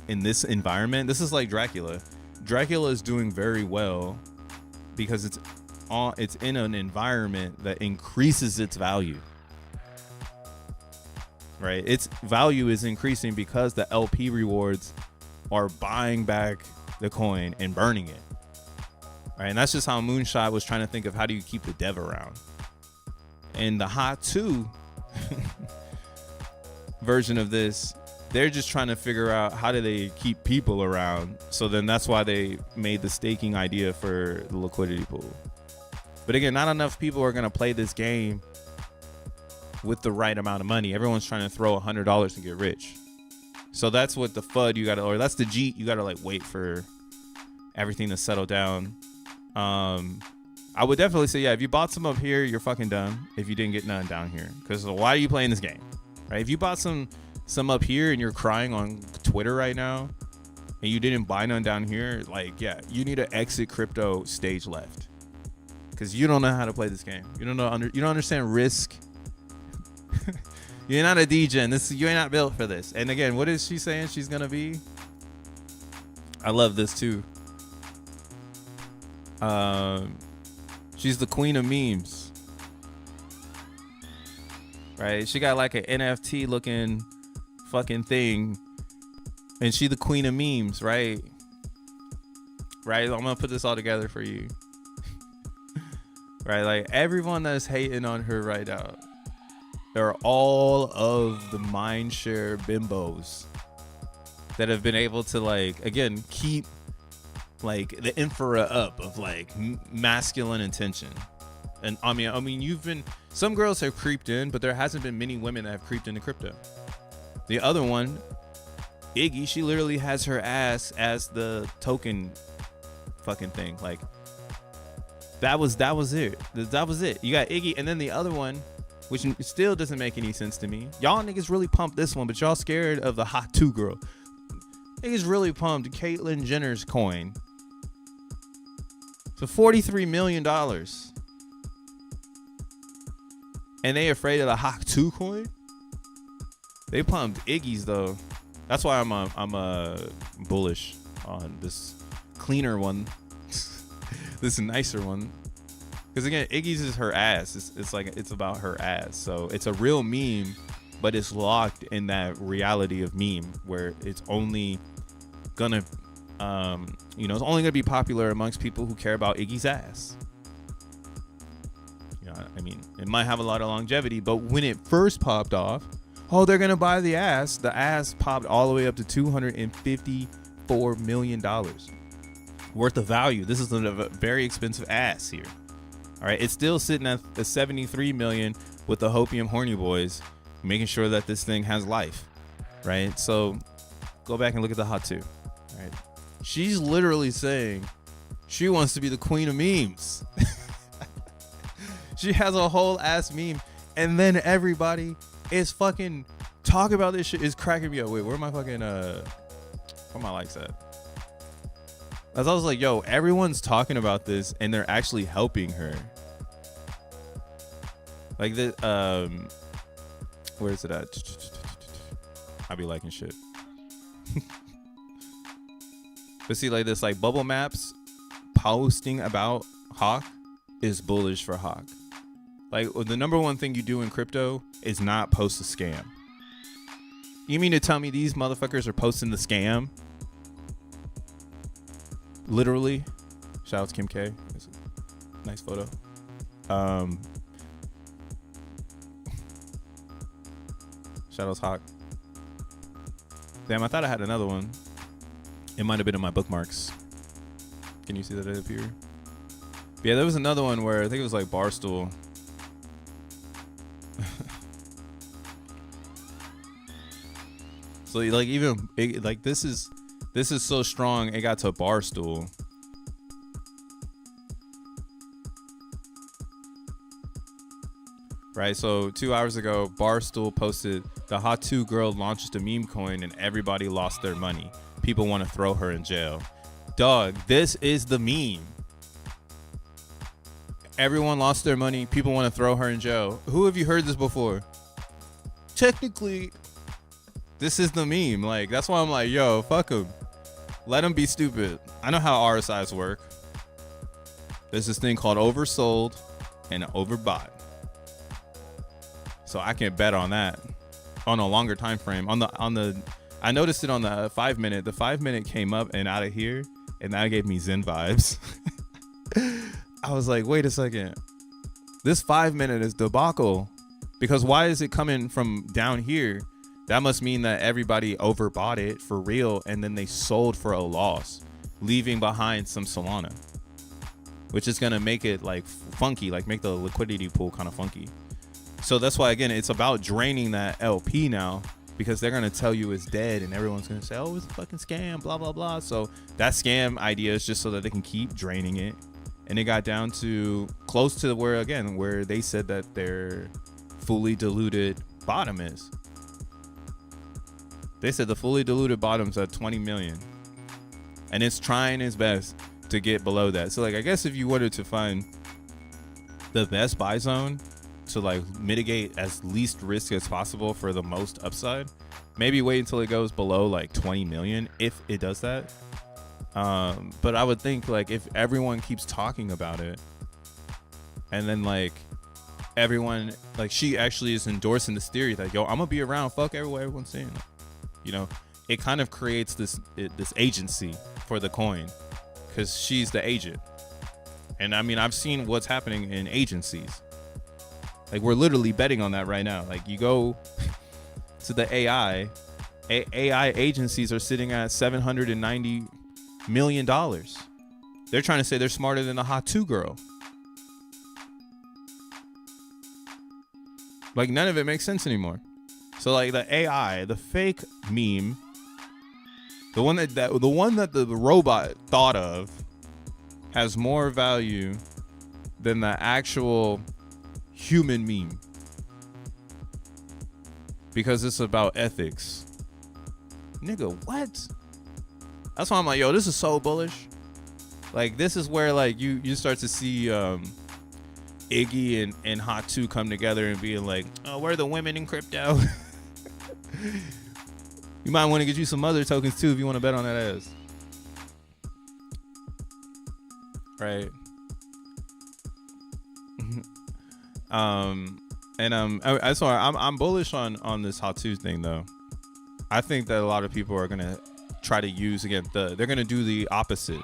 in this environment. This is like Dracula. Dracula is doing very well because it's in an environment that increases its value, right? Its value is increasing because the LP rewards are buying back the coin and burning it, right? And that's just how Moonshot was trying to think of how do you keep the dev around. And the Hot 2 version of this, they're just trying to figure out how do they keep people around. So then that's why they made the staking idea for the liquidity pool. But again, not enough people are going to play this game with the right amount of money. Everyone's trying to throw $100 and get rich. So that's what the FUD you got to, or that's the G, you got to like wait for everything to settle down. I would definitely say, yeah, if you bought some up here, you're fucking dumb if you didn't get none down here. Because why are you playing this game, right? If you bought some up here and you're crying on Twitter right now and you didn't buy none down here, like, yeah, you need to exit crypto stage left because you don't know how to play this game. You don't understand risk. You're not a DJ. You're not built for this. And again, what is she saying she's gonna be? I love this too. She's the queen of memes, right? She got like an NFT looking fucking thing, and she the queen of memes, right? I'm gonna put this all together for you. Right, like everyone that's hating on her right now, they're all of the mindshare bimbos that have been able to, like, again, keep like the infra up of like masculine intention. And I mean you've been, some girls have creeped in, but there hasn't been many women that have creeped into crypto. The other one, Iggy, she literally has her ass as the token fucking thing. Like that was it. That was it. You got Iggy, and then the other one, which still doesn't make any sense to me. Y'all niggas really pumped this one, but y'all scared of the Hot 2 girl. Niggas really pumped Caitlyn Jenner's coin to $43 million. And they afraid of the Hawk 2 coin? They pumped Iggy's though. That's why I'm bullish on this cleaner one. This nicer one. Because again, Iggy's is her ass. It's like it's about her ass. So it's a real meme, but it's locked in that reality of meme where it's only gonna it's only gonna be popular amongst people who care about Iggy's ass. I mean, it might have a lot of longevity, but when it first popped off, oh, they're gonna buy the ass. The ass popped all the way up to $254 million worth of value. This is a very expensive ass here. All right, it's still sitting at the 73 million with the Hopium Horny Boys, making sure that this thing has life, right? So go back and look at the Hot 2. All right, she's literally saying she wants to be the queen of memes. She has a whole ass meme, and then everybody is fucking talking about this shit. Is cracking me up. Wait, where my fucking where my likes at? As I was like, yo, everyone's talking about this, and they're actually helping her. Like the where is it at? I be liking shit. But see, like this, like Bubble Maps posting about Hawk is bullish for Hawk. Like the number one thing you do in crypto is not post a scam. You mean to tell me these motherfuckers are posting the scam? Literally. Shout out to Kim K. It's a nice photo. Shout out to Hawk. Damn, I thought I had another one. It might have been in my bookmarks. Can you see that up here? Yeah, there was another one where I think it was like Barstool. So like even like this is so strong it got to Barstool. Right, so 2 hours ago, Barstool posted the Hot 2 girl launched a meme coin and everybody lost their money. People want to throw her in jail. Dog, this is the meme. Everyone lost their money. People want to throw her in jail. Who have you heard this before? Technically, this is the meme. Like, that's why I'm like, yo, fuck them. Let them be stupid. I know how RSIs work. There's this thing called oversold and overbought. So I can bet on that on a longer time frame. I noticed it on the 5 minute. The 5 minute came up and out of here, and that gave me Zen vibes. I was like, wait a second. This 5 minute is debacle. Because why is it coming from down here? That must mean that everybody overbought it for real, and then they sold for a loss, leaving behind some Solana, which is gonna make it like funky, like make the liquidity pool kind of funky. So that's why, again, it's about draining that LP now, because they're going to tell you it's dead and everyone's going to say, oh, it's a fucking scam, blah, blah, blah. So that scam idea is just so that they can keep draining it. And it got down to close to where they said that their fully diluted bottom is. They said the fully diluted bottom's at 20 million. And it's trying its best to get below that. So like, I guess if you wanted to find the best buy zone to like mitigate as least risk as possible for the most upside, maybe wait until it goes below like 20 million if it does that. But I would think like if everyone keeps talking about it, and then like everyone, like she actually is endorsing this theory that, yo, I'm gonna be around, fuck everyone's saying, you know, it kind of creates this agency for the coin because she's the agent. And I mean, I've seen what's happening in agencies. Like, we're literally betting on that right now. Like, you go to the AI agencies are sitting at $790 million. They're trying to say they're smarter than the Hot 2 girl. Like, none of it makes sense anymore. So, like, the AI, the fake meme, the one that the robot thought of has more value than the actual human meme, because it's about ethics. Nigga, what? That's why I'm like, yo, this is so bullish. Like, this is where like you start to see Iggy and Hot 2 come together and being like, oh, we're the women in crypto. You might want to get you some other tokens too if you want to bet on that ass. Right. I'm bullish on this Hot 2 thing though. I think that a lot of people are gonna try to use they're gonna do the opposite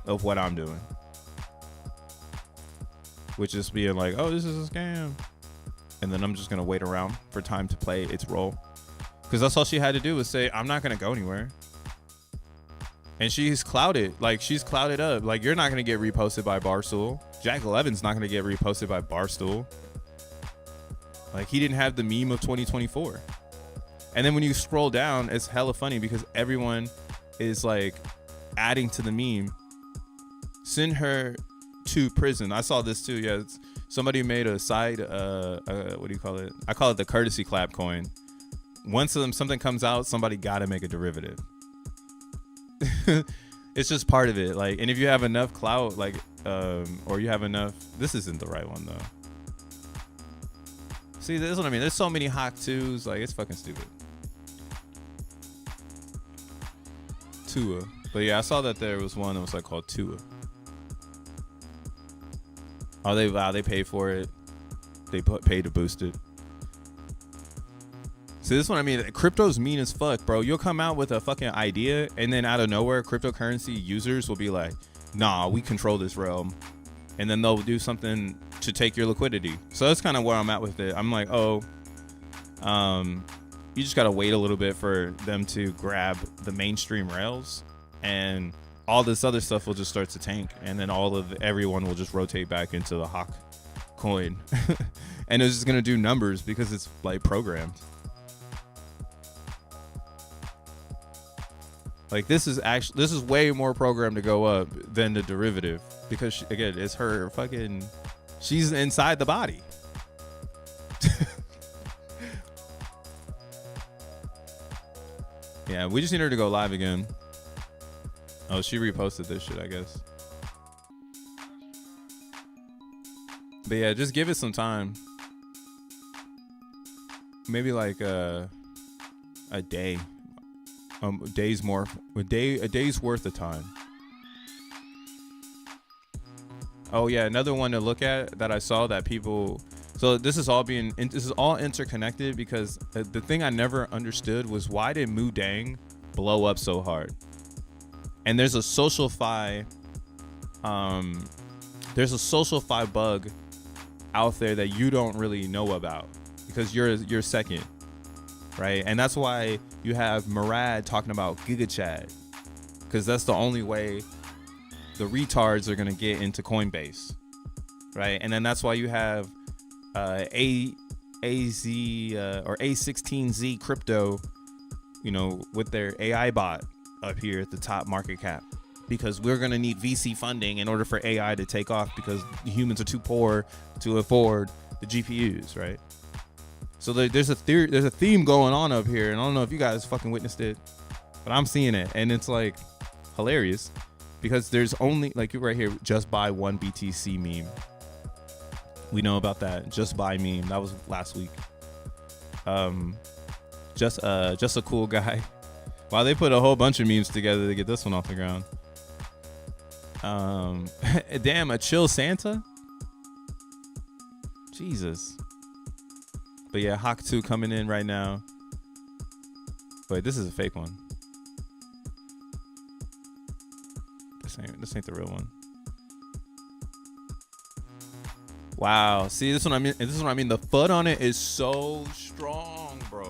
of what I'm doing, which is being like, oh, this is a scam, and then I'm just gonna wait around for time to play its role, because that's all she had to do was say, I'm not gonna go anywhere. And she's clouded up. Like, you're not gonna get reposted by Barstool. Jack Levin's not gonna get reposted by Barstool. Like, he didn't have the meme of 2024. And then when you scroll down, it's hella funny because everyone is like adding to the meme. Send her to prison. I saw this too. Yeah, somebody made a side. What do you call it? I call it the courtesy clap coin. Once something comes out, somebody got to make a derivative. It's just part of it. Like, and if you have enough clout, like, or you have enough. This isn't the right one though. See, this is what I mean. There's so many Hawk 2s. Like, it's fucking stupid. Tua. But yeah, I saw that there was one that was like called Tua. Oh, they pay for it. They pay to boost it. See, this is what I mean. Crypto's mean as fuck, bro. You'll come out with a fucking idea, and then out of nowhere, cryptocurrency users will be like, nah, we control this realm. And then they'll do something to take your liquidity. So that's kind of where I'm at with it. I'm like, oh, you just got to wait a little bit for them to grab the mainstream rails, and all this other stuff will just start to tank. And then everyone will just rotate back into the Hawk coin. And it's just going to do numbers because it's like programmed. Like, this is way more programmed to go up than the derivative, because again, it's her fucking, she's inside the body. Yeah, we just need her to go live again. Oh, she reposted this shit, I guess. But yeah, just give it some time. Maybe like a day. A day's worth of time. Oh yeah, another one to look at that I saw that people. So this is all interconnected, because the thing I never understood was, why did Moo Dang blow up so hard? And there's a SocialFi bug out there that you don't really know about, because you're second. Right, and that's why you have Murad talking about GigaChat, because that's the only way the retards are gonna get into Coinbase, right? And then that's why you have A16Z crypto, with their AI bot up here at the top market cap, because we're gonna need VC funding in order for AI to take off, because humans are too poor to afford the GPUs, right? So there's a theme going on up here, and I don't know if you guys fucking witnessed it, but I'm seeing it, and it's like hilarious, because there's only, like, right here, just buy one BTC meme. We know about that just buy meme. That was last week. Just a cool guy. Wow, they put a whole bunch of memes together to get this one off the ground. Damn, a chill Santa. Jesus. But yeah, Hawk 2 coming in right now. Wait, this is a fake one. This ain't the real one. Wow. See, this is what I mean. This is what I mean. The FUD on it is so strong, bro.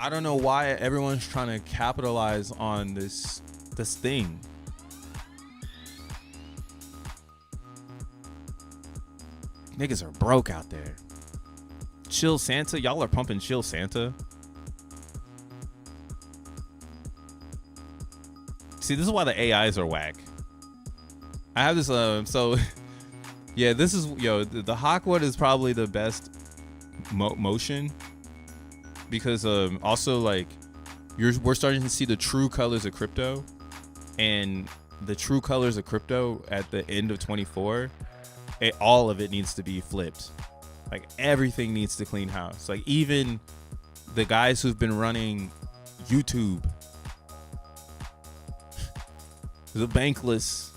I don't know why everyone's trying to capitalize on this thing. Niggas are broke out there. Chill Santa, y'all are pumping Chill Santa. See, this is why the AIs are whack. I have this so yeah, this is the Hawkwood is probably the best motion, because also, like, we're starting to see the true colors of crypto, and the true colors of crypto at the end of 24, all of it needs to be flipped. Like everything needs to clean house. Like even the guys who've been running YouTube, the bankless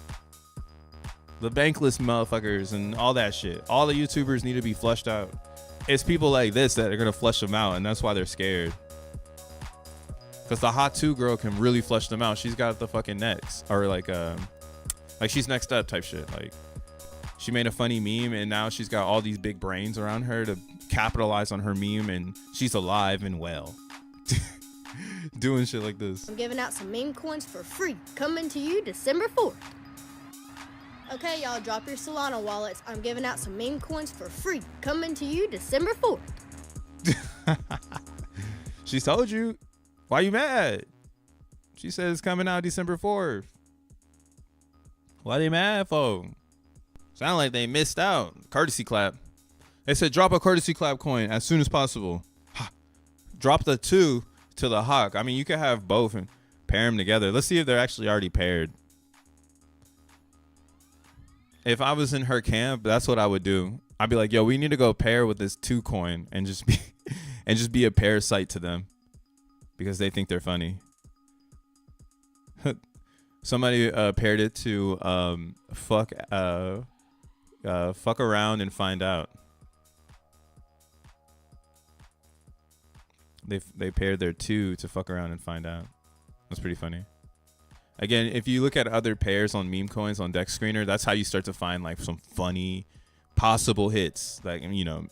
motherfuckers and all that shit. All the YouTubers need to be flushed out. It's people like this that are gonna flush them out, and that's why they're scared. Cause the hot 2 girl can really flush them out. She's got the fucking next, or like she's next up type shit. Like she made a funny meme, and now she's got all these big brains around her to capitalize on her meme, and she's alive and well. Doing shit like this. I'm giving out some meme coins for free, coming to you December 4th. Okay, y'all, drop your Solana wallets. I'm giving out some meme coins for free, coming to you December 4th. She told you. Why you mad? She said it's coming out December 4th. Why they mad for? Sound like they missed out. Courtesy clap. They said drop a courtesy clap coin as soon as possible. Ha. Drop the 2 to the hawk. I mean, you could have both and pair them together. Let's see if they're actually already paired. If I was in her camp, that's what I would do. I'd be like, yo, we need to go pair with this 2 coin and just be a parasite to them because they think they're funny. Somebody paired it to fuck around and find out. They paired their 2 to fuck around and find out. That's pretty funny. Again, if you look at other pairs on meme coins on Dex Screener, that's how you start to find like some funny possible hits. Like, you know,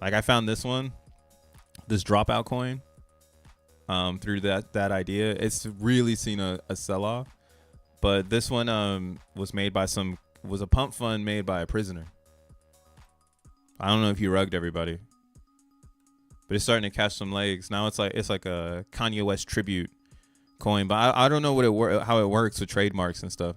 like I found this one, this dropout coin, through that idea. It's really seen a sell-off, but this one was made by was a pump fund made by a prisoner. I don't know if he rugged everybody, but it's starting to catch some legs. Now it's like a Kanye West tribute coin, but I don't know how it works with trademarks and stuff.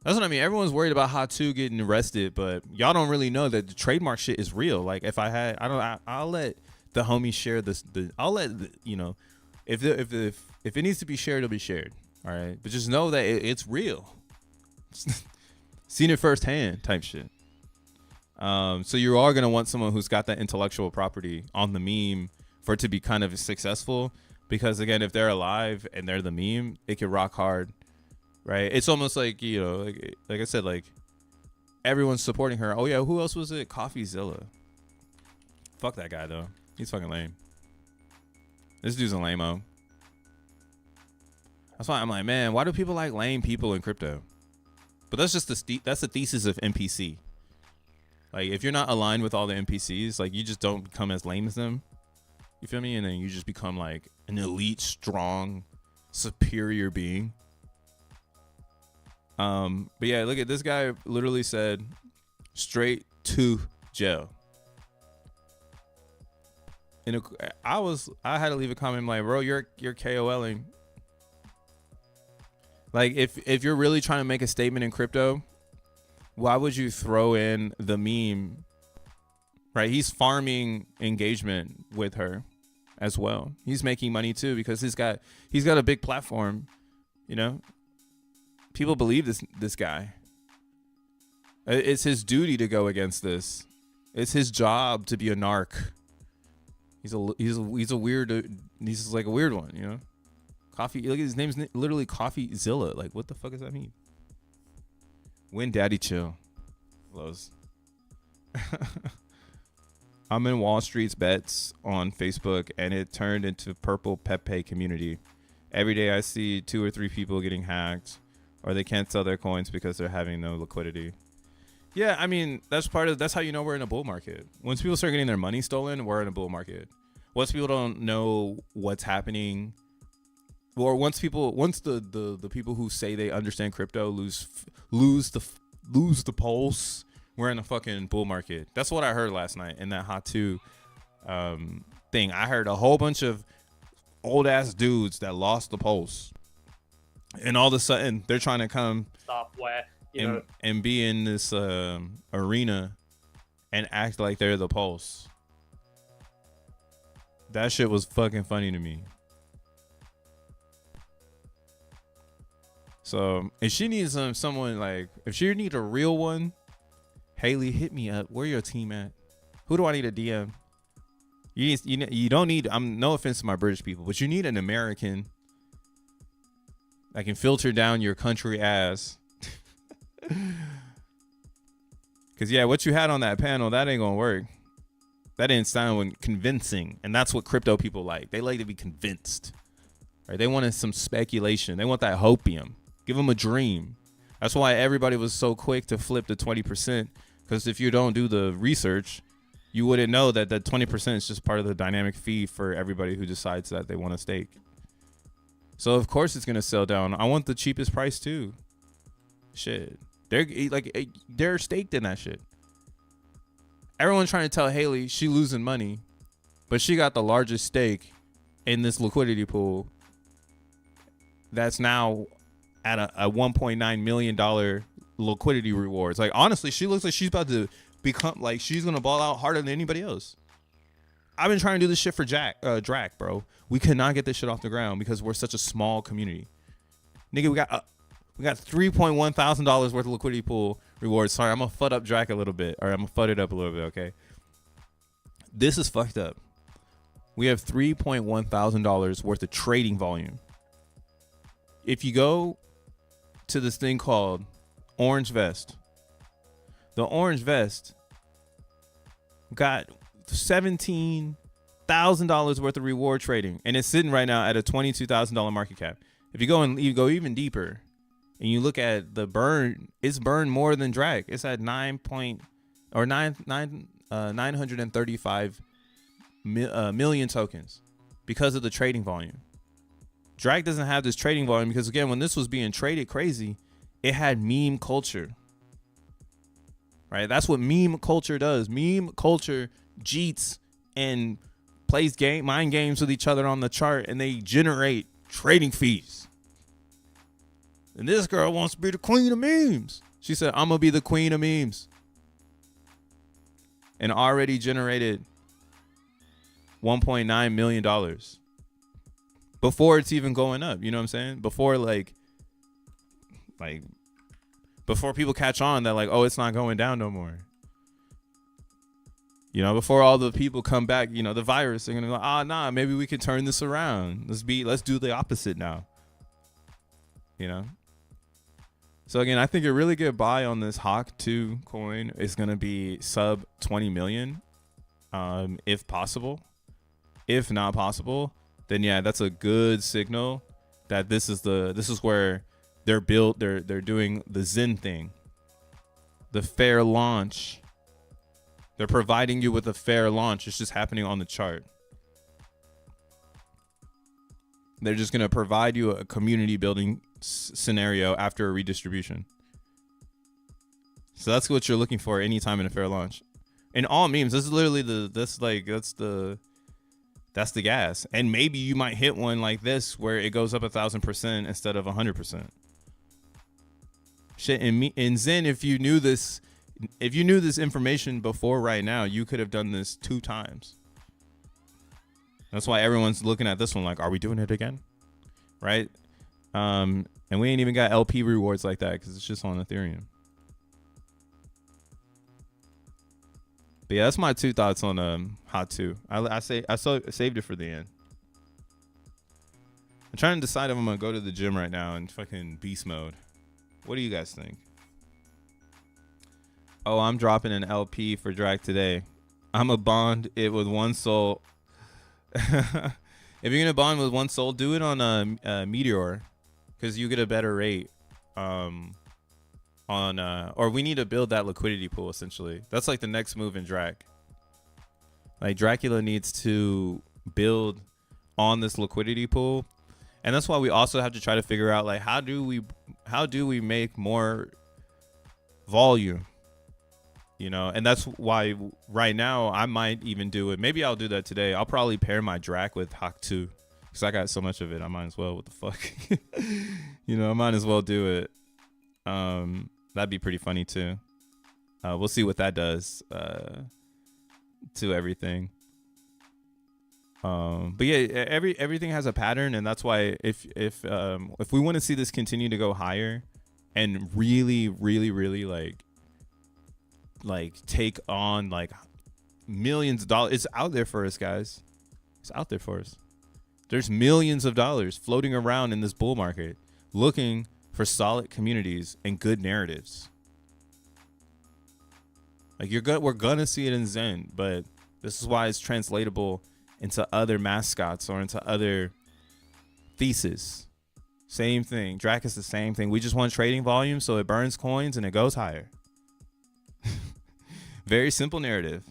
That's what I mean. Everyone's worried about Hot 2 getting arrested, but y'all don't really know that the trademark shit is real. Like if I'll let the homies share this. I'll let you know, if it needs to be shared, it'll be shared. All right, but just know that it's real. Seen it firsthand type shit. So you are gonna want someone who's got that intellectual property on the meme for it to be kind of successful. Because again, if they're alive and they're the meme, it can rock hard, right? It's almost like, you know, like I said, like everyone's supporting her. Oh yeah, who else was it? CoffeeZilla. Fuck that guy though. He's fucking lame. This dude's a lame-o. That's why I'm like, man, why do people like lame people in crypto? But that's just that's the thesis of NPC. Like if you're not aligned with all the NPCs, like you just don't become as lame as them. You feel me? And then you just become like an elite, strong, superior being. But yeah, look at this guy literally said straight to jail. And I had to leave a comment like, bro, you're KOLing. Like if you're really trying to make a statement in crypto, why would you throw in the meme? Right? He's farming engagement with her as well. He's making money too because he's got a big platform, you know. People believe this guy. It's his duty to go against this. It's his job to be a narc. He's a weird. He's like a weird one, you know. Look at his name's literally CoffeeZilla. Like, what the fuck does that mean? When Daddy Chill. Lows. I'm in Wall Street's bets on Facebook, and it turned into purple P.o.P community. Every day I see 2 or 3 people getting hacked, or they can't sell their coins because they're having no liquidity. Yeah, I mean, that's how you know we're in a bull market. Once people start getting their money stolen, we're in a bull market. Once people don't know what's happening, or once the people who say they understand crypto lose the pulse, we're in a fucking bull market. That's what I heard last night in that Hot 2 thing. I heard a whole bunch of old ass dudes that lost the pulse, and all of a sudden they're trying to come stop where and be in this arena and act like they're the pulse. That shit was fucking funny to me. So if she needs someone like, if she need a real one, Haley, hit me up. Where your team at? Who do I need to DM? You don't need. No offense to my British people, but you need an American that can filter down your country ass. Cause yeah, what you had on that panel, that ain't gonna work. That didn't sound convincing, and that's what crypto people like. They like to be convinced, right? They wanted some speculation. They want that hopium. Give them a dream. That's why everybody was so quick to flip the 20%. Because if you don't do the research, you wouldn't know that that 20% is just part of the dynamic fee for everybody who decides that they want to stake. So of course it's gonna sell down. I want the cheapest price too. Shit, they're staked in that shit. Everyone's trying to tell Haley she losing money, but she got the largest stake in this liquidity pool. That's now at a $1.9 million liquidity rewards. Like honestly, she looks like she's about to become like she's gonna ball out harder than anybody else. I've been trying to do this shit for Drac, bro. We cannot get this shit off the ground because we're such a small community. Nigga, we got $3.1 thousand worth of liquidity pool rewards. Sorry, I'm gonna FUD up Drac a little bit, or I'm gonna FUD it up a little bit. Okay, this is fucked up. We have $3.1 thousand worth of trading volume. If you go to this thing called Orange Vest, the Orange Vest got $17,000 worth of reward trading, and it's sitting right now at a $22,000 market cap. If you go even deeper, and you look at the burn, it's burned more than Drac. It's at 935 million tokens because of the trading volume. Drac doesn't have this trading volume because again, when this was being traded crazy, it had meme culture. Right? That's what meme culture does. Meme culture cheats and plays mind games with each other on the chart, and they generate trading fees. And this girl wants to be the queen of memes. She said, I'm gonna be the queen of memes. And already generated $1.9 million before it's even going up. You know what I'm saying? Before before people catch on that like, oh, it's not going down no more. You know, before all the people come back, you know, the virus, they're gonna be like, nah, maybe we can turn this around. Let's do the opposite now. You know? So again, I think a really good buy on this HOC2 coin is gonna be sub 20 million, if possible. If not possible, then yeah, that's a good signal that this is where they're doing the XEN thing, the fair launch. They're providing you with a fair launch. It's just happening on the chart. They're just gonna provide you a community building scenario after a redistribution. So that's what you're looking for anytime in a fair launch. In all memes, this is literally that's the gas. And maybe you might hit one like this where it goes up 1,000% instead of 100%. Shit, in XEN, if you knew this information before right now, you could have done this 2 times. That's why everyone's looking at this one like, are we doing it again? Right? And we ain't even got LP rewards like that because it's just on Ethereum. But yeah, that's my 2 thoughts on HOC2. I saved it for the end. I'm trying to decide if I'm gonna go to the gym right now and fucking beast mode. What do you guys think? Oh, I'm dropping an LP for Drac today. I'm a bond it with one soul. If you're gonna bond with one soul, do it on Meteor, because you get a better rate. Or we need to build that liquidity pool essentially. That's like the next move in Drac. Like Dracula needs to build on this liquidity pool, and that's why we also have to try to figure out like how do we make more volume. You know, and that's why right now I might even do it. Maybe I'll do that today. I'll probably pair my Drac with HOC2 because I got so much of it. I might as well. What the fuck? You know, I might as well do it. That'd be pretty funny too. We'll see what that does to everything. But yeah, everything has a pattern, and that's why if we want to see this continue to go higher and really like take on like millions of dollars, it's out there for us, guys. It's out there for us. There's millions of dollars floating around in this bull market looking for solid communities and good narratives. Like we're gonna see it in Zen, but this is why it's translatable into other mascots or into other theses. Same thing. Drac is the same thing. We just want trading volume so it burns coins and it goes higher. Very simple narrative.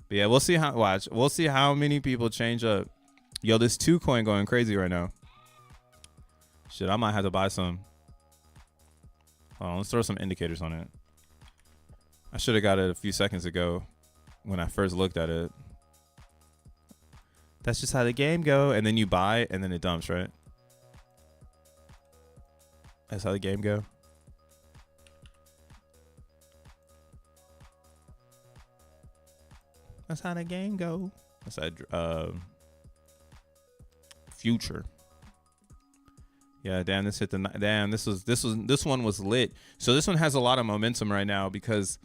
But yeah, we'll see how many people change up. Yo, this 2 coin going crazy right now. Shit, I might have to buy some. Hold on, let's throw some indicators on it. I should have got it a few seconds ago when I first looked at it. That's just how the game go. And then you buy and then it dumps, right? That's how the game go. That's how the game go. That's that future. Yeah, damn, this hit the damn. This one was lit. So this one has a lot of momentum right now because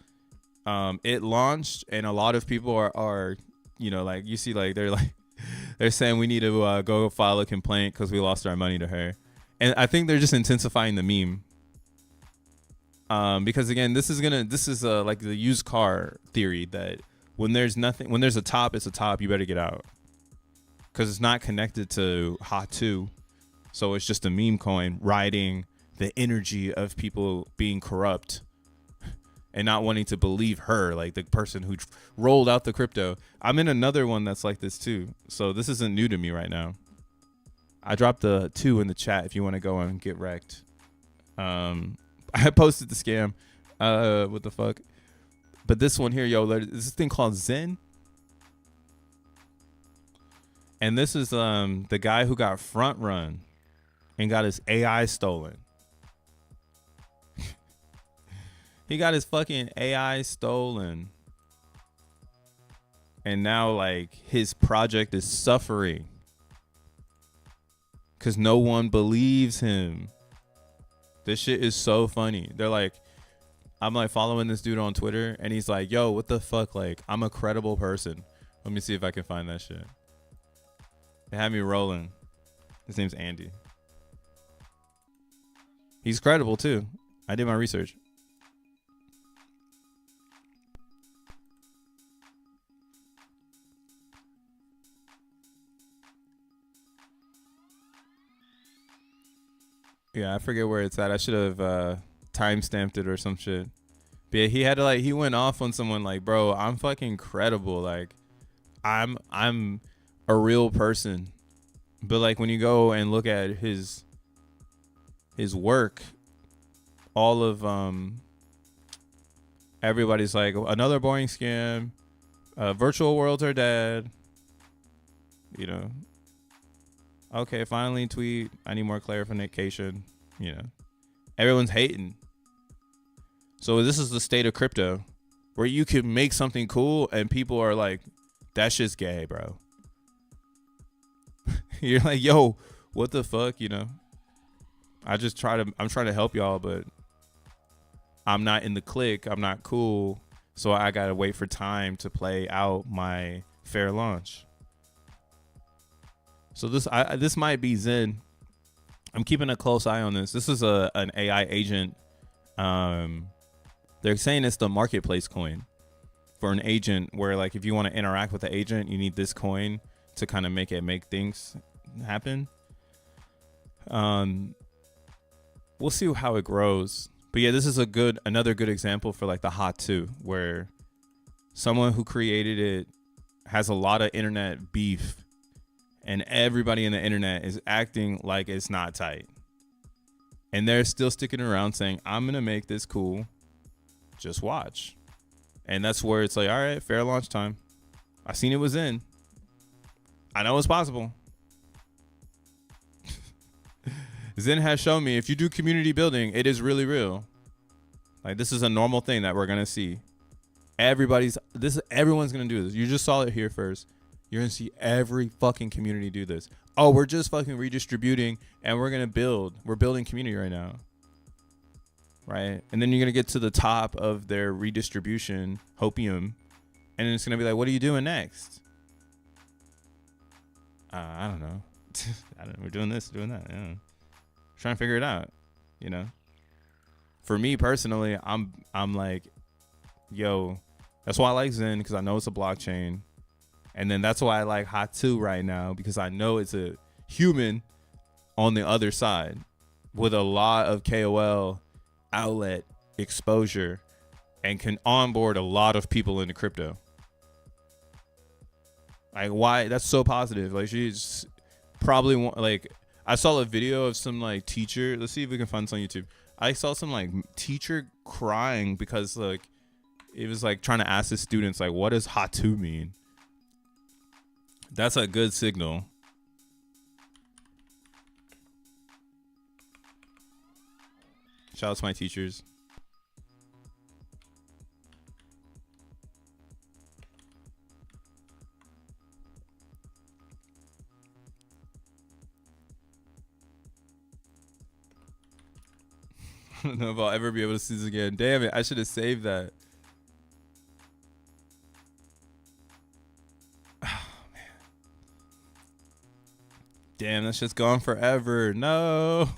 it launched and a lot of people are you know, like you see, like they're saying we need to go file a complaint because we lost our money to her, and I think they're just intensifying the meme. Because again, this is like the used car theory that when there's a top, it's a top. You better get out because it's not connected to HA2, so it's just a meme coin riding the energy of people being corrupt and not wanting to believe her, like the person who rolled out the crypto. I'm in another one that's like this too, so this isn't new to me right now. I dropped the 2 in the chat if you want to go and get wrecked. I posted the scam. What the fuck? But this one here, yo, there's this thing called Zen. And this is the guy who got front run and got his AI stolen. He got his fucking AI stolen. And now like his project is suffering because no one believes him. This shit is so funny. They're like, I'm like following this dude on Twitter and he's like, yo, what the fuck? Like, I'm a credible person. Let me see if I can find that shit. They had me rolling. His name's Andy. He's credible too. I did my research. Yeah, I forget where it's at. I should have time-stamped it or some shit. But yeah, he had to he went off on someone like, bro, I'm fucking credible. Like, I'm a real person. But like when you go and look at his work, all of everybody's like, another boring scam. Virtual worlds are dead. You know. Okay, finally tweet. I need more clarification. You know, everyone's hating. So this is the state of crypto, where you can make something cool and people are like, "That shit's gay, bro." You're like, "Yo, what the fuck?" You know. I'm trying to help y'all, but I'm not in the clique. I'm not cool, so I gotta wait for time to play out my fair launch. So this might be Zen. I'm keeping a close eye on this. This is an AI agent. They're saying it's the marketplace coin for an agent where like if you want to interact with the agent, you need this coin to kind of make things happen. We'll see how it grows. But yeah, this is another good example for like the HA2 where someone who created it has a lot of internet beef. And everybody in the internet is acting like it's not tight. And they're still sticking around saying, I'm going to make this cool. Just watch. And that's where it's like, all right, fair launch time. I seen it was in. I know it's possible. Zen has shown me if you do community building, it is really real. Like this is a normal thing that we're going to see. Everyone's going to do this. You just saw it here first. You're gonna see every fucking community do this. Oh, we're just fucking redistributing and we're gonna build. We're building community right now. Right? And then you're gonna get to the top of their redistribution, hopium, and then it's gonna be like, what are you doing next? I don't know. We're doing this, doing that. Yeah. Trying to figure it out, you know. For me personally, I'm like, yo, that's why I like Zen, because I know it's a blockchain. And then that's why I like Hatu right now, because I know it's a human on the other side with a lot of KOL outlet exposure and can onboard a lot of people into crypto. Like, why? That's so positive. Like, she's probably like, I saw a video of some like teacher. Let's see if we can find this on YouTube. I saw some like teacher crying because like it was like trying to ask his students like, what does Hatu mean? That's a good signal. Shout out to my teachers. I don't know if I'll ever be able to see this again. Damn it, I should have saved that. Oh, man. Damn, that's just gone forever. No.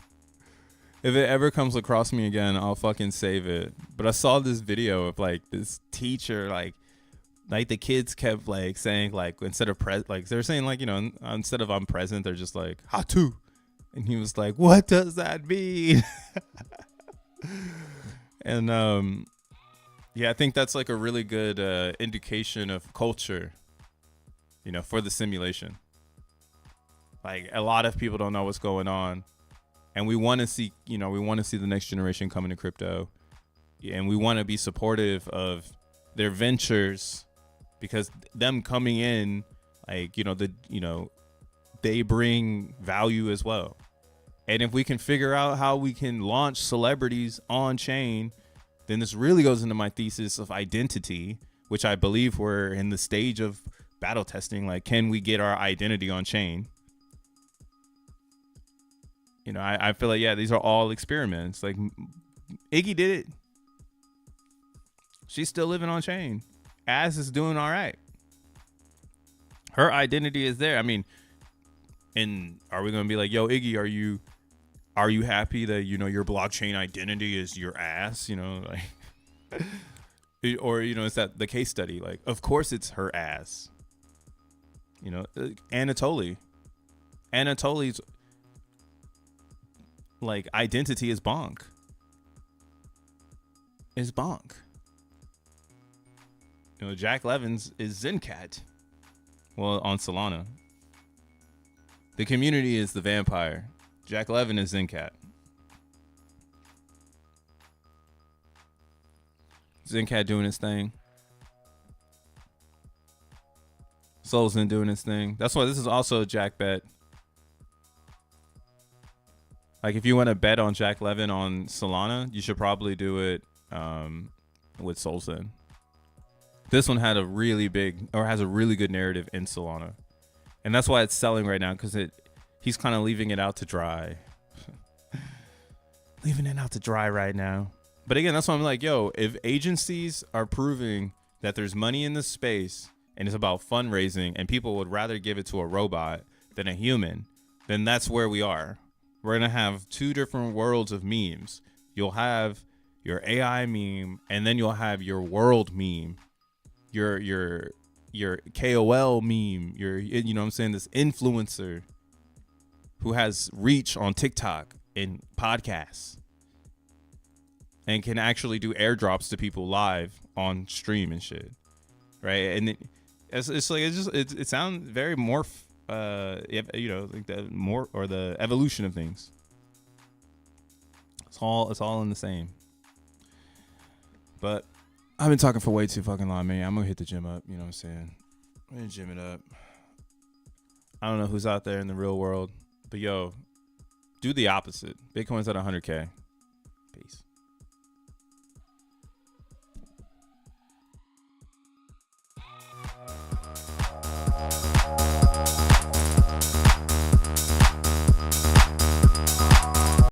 If it ever comes across me again, I'll fucking save it. But I saw this video of like this teacher, like the kids kept like saying like, instead of like they're saying like, you know, instead of I'm present, they're just like Hatu. And he was like, what does that mean? And yeah, I think that's like a really good indication of culture, you know, for the simulation. Like, a lot of people don't know what's going on, and we want to see, you know, we want to see the next generation come into crypto, and we want to be supportive of their ventures, because them coming in, like, you know, they bring value as well. And if we can figure out how we can launch celebrities on chain, then this really goes into my thesis of identity, which I believe we're in the stage of battle testing. Like, can we get our identity on chain? You know, I feel like, yeah, these are all experiments. Like, Iggy did it. She's still living on chain. Az is doing all right. Her identity is there. I mean, and are we going to be like, yo, Iggy, are you happy that, you know, your blockchain identity is your ass, you know, like, or, you know, is that the case study? Like, of course it's her ass, you know. Anatoly's like identity is bonk. Is bonk. You know, Jack Levin's is Zencat. Well, on Solana. The community is the vampire. Jack Levin is Zencat. Zencat doing his thing. SolXEN doing his thing. That's why this is also a Jack bet. Like, if you want to bet on Jack Levin on Solana, you should probably do it with SolXEN. This one had a really big, or has a really good narrative in Solana. And that's why it's selling right now, because he's kind of leaving it out to dry. Leaving it out to dry right now. But again, that's why I'm like, yo, if agencies are proving that there's money in this space and it's about fundraising and people would rather give it to a robot than a human, then that's where we are. We're going to have two different worlds of memes. You'll have your AI meme, and then you'll have your world meme, your KOL meme, you know what I'm saying, this influencer who has reach on TikTok and podcasts and can actually do airdrops to people live on stream and shit, right? And it sounds very morph, you know, like the more, or the evolution of things. It's all in the same. But I've been talking for way too fucking long, man. I'm gonna hit the gym up. You know what I'm saying? I'm gonna gym it up. I don't know who's out there in the real world, but yo, do the opposite. Bitcoin's at 100K.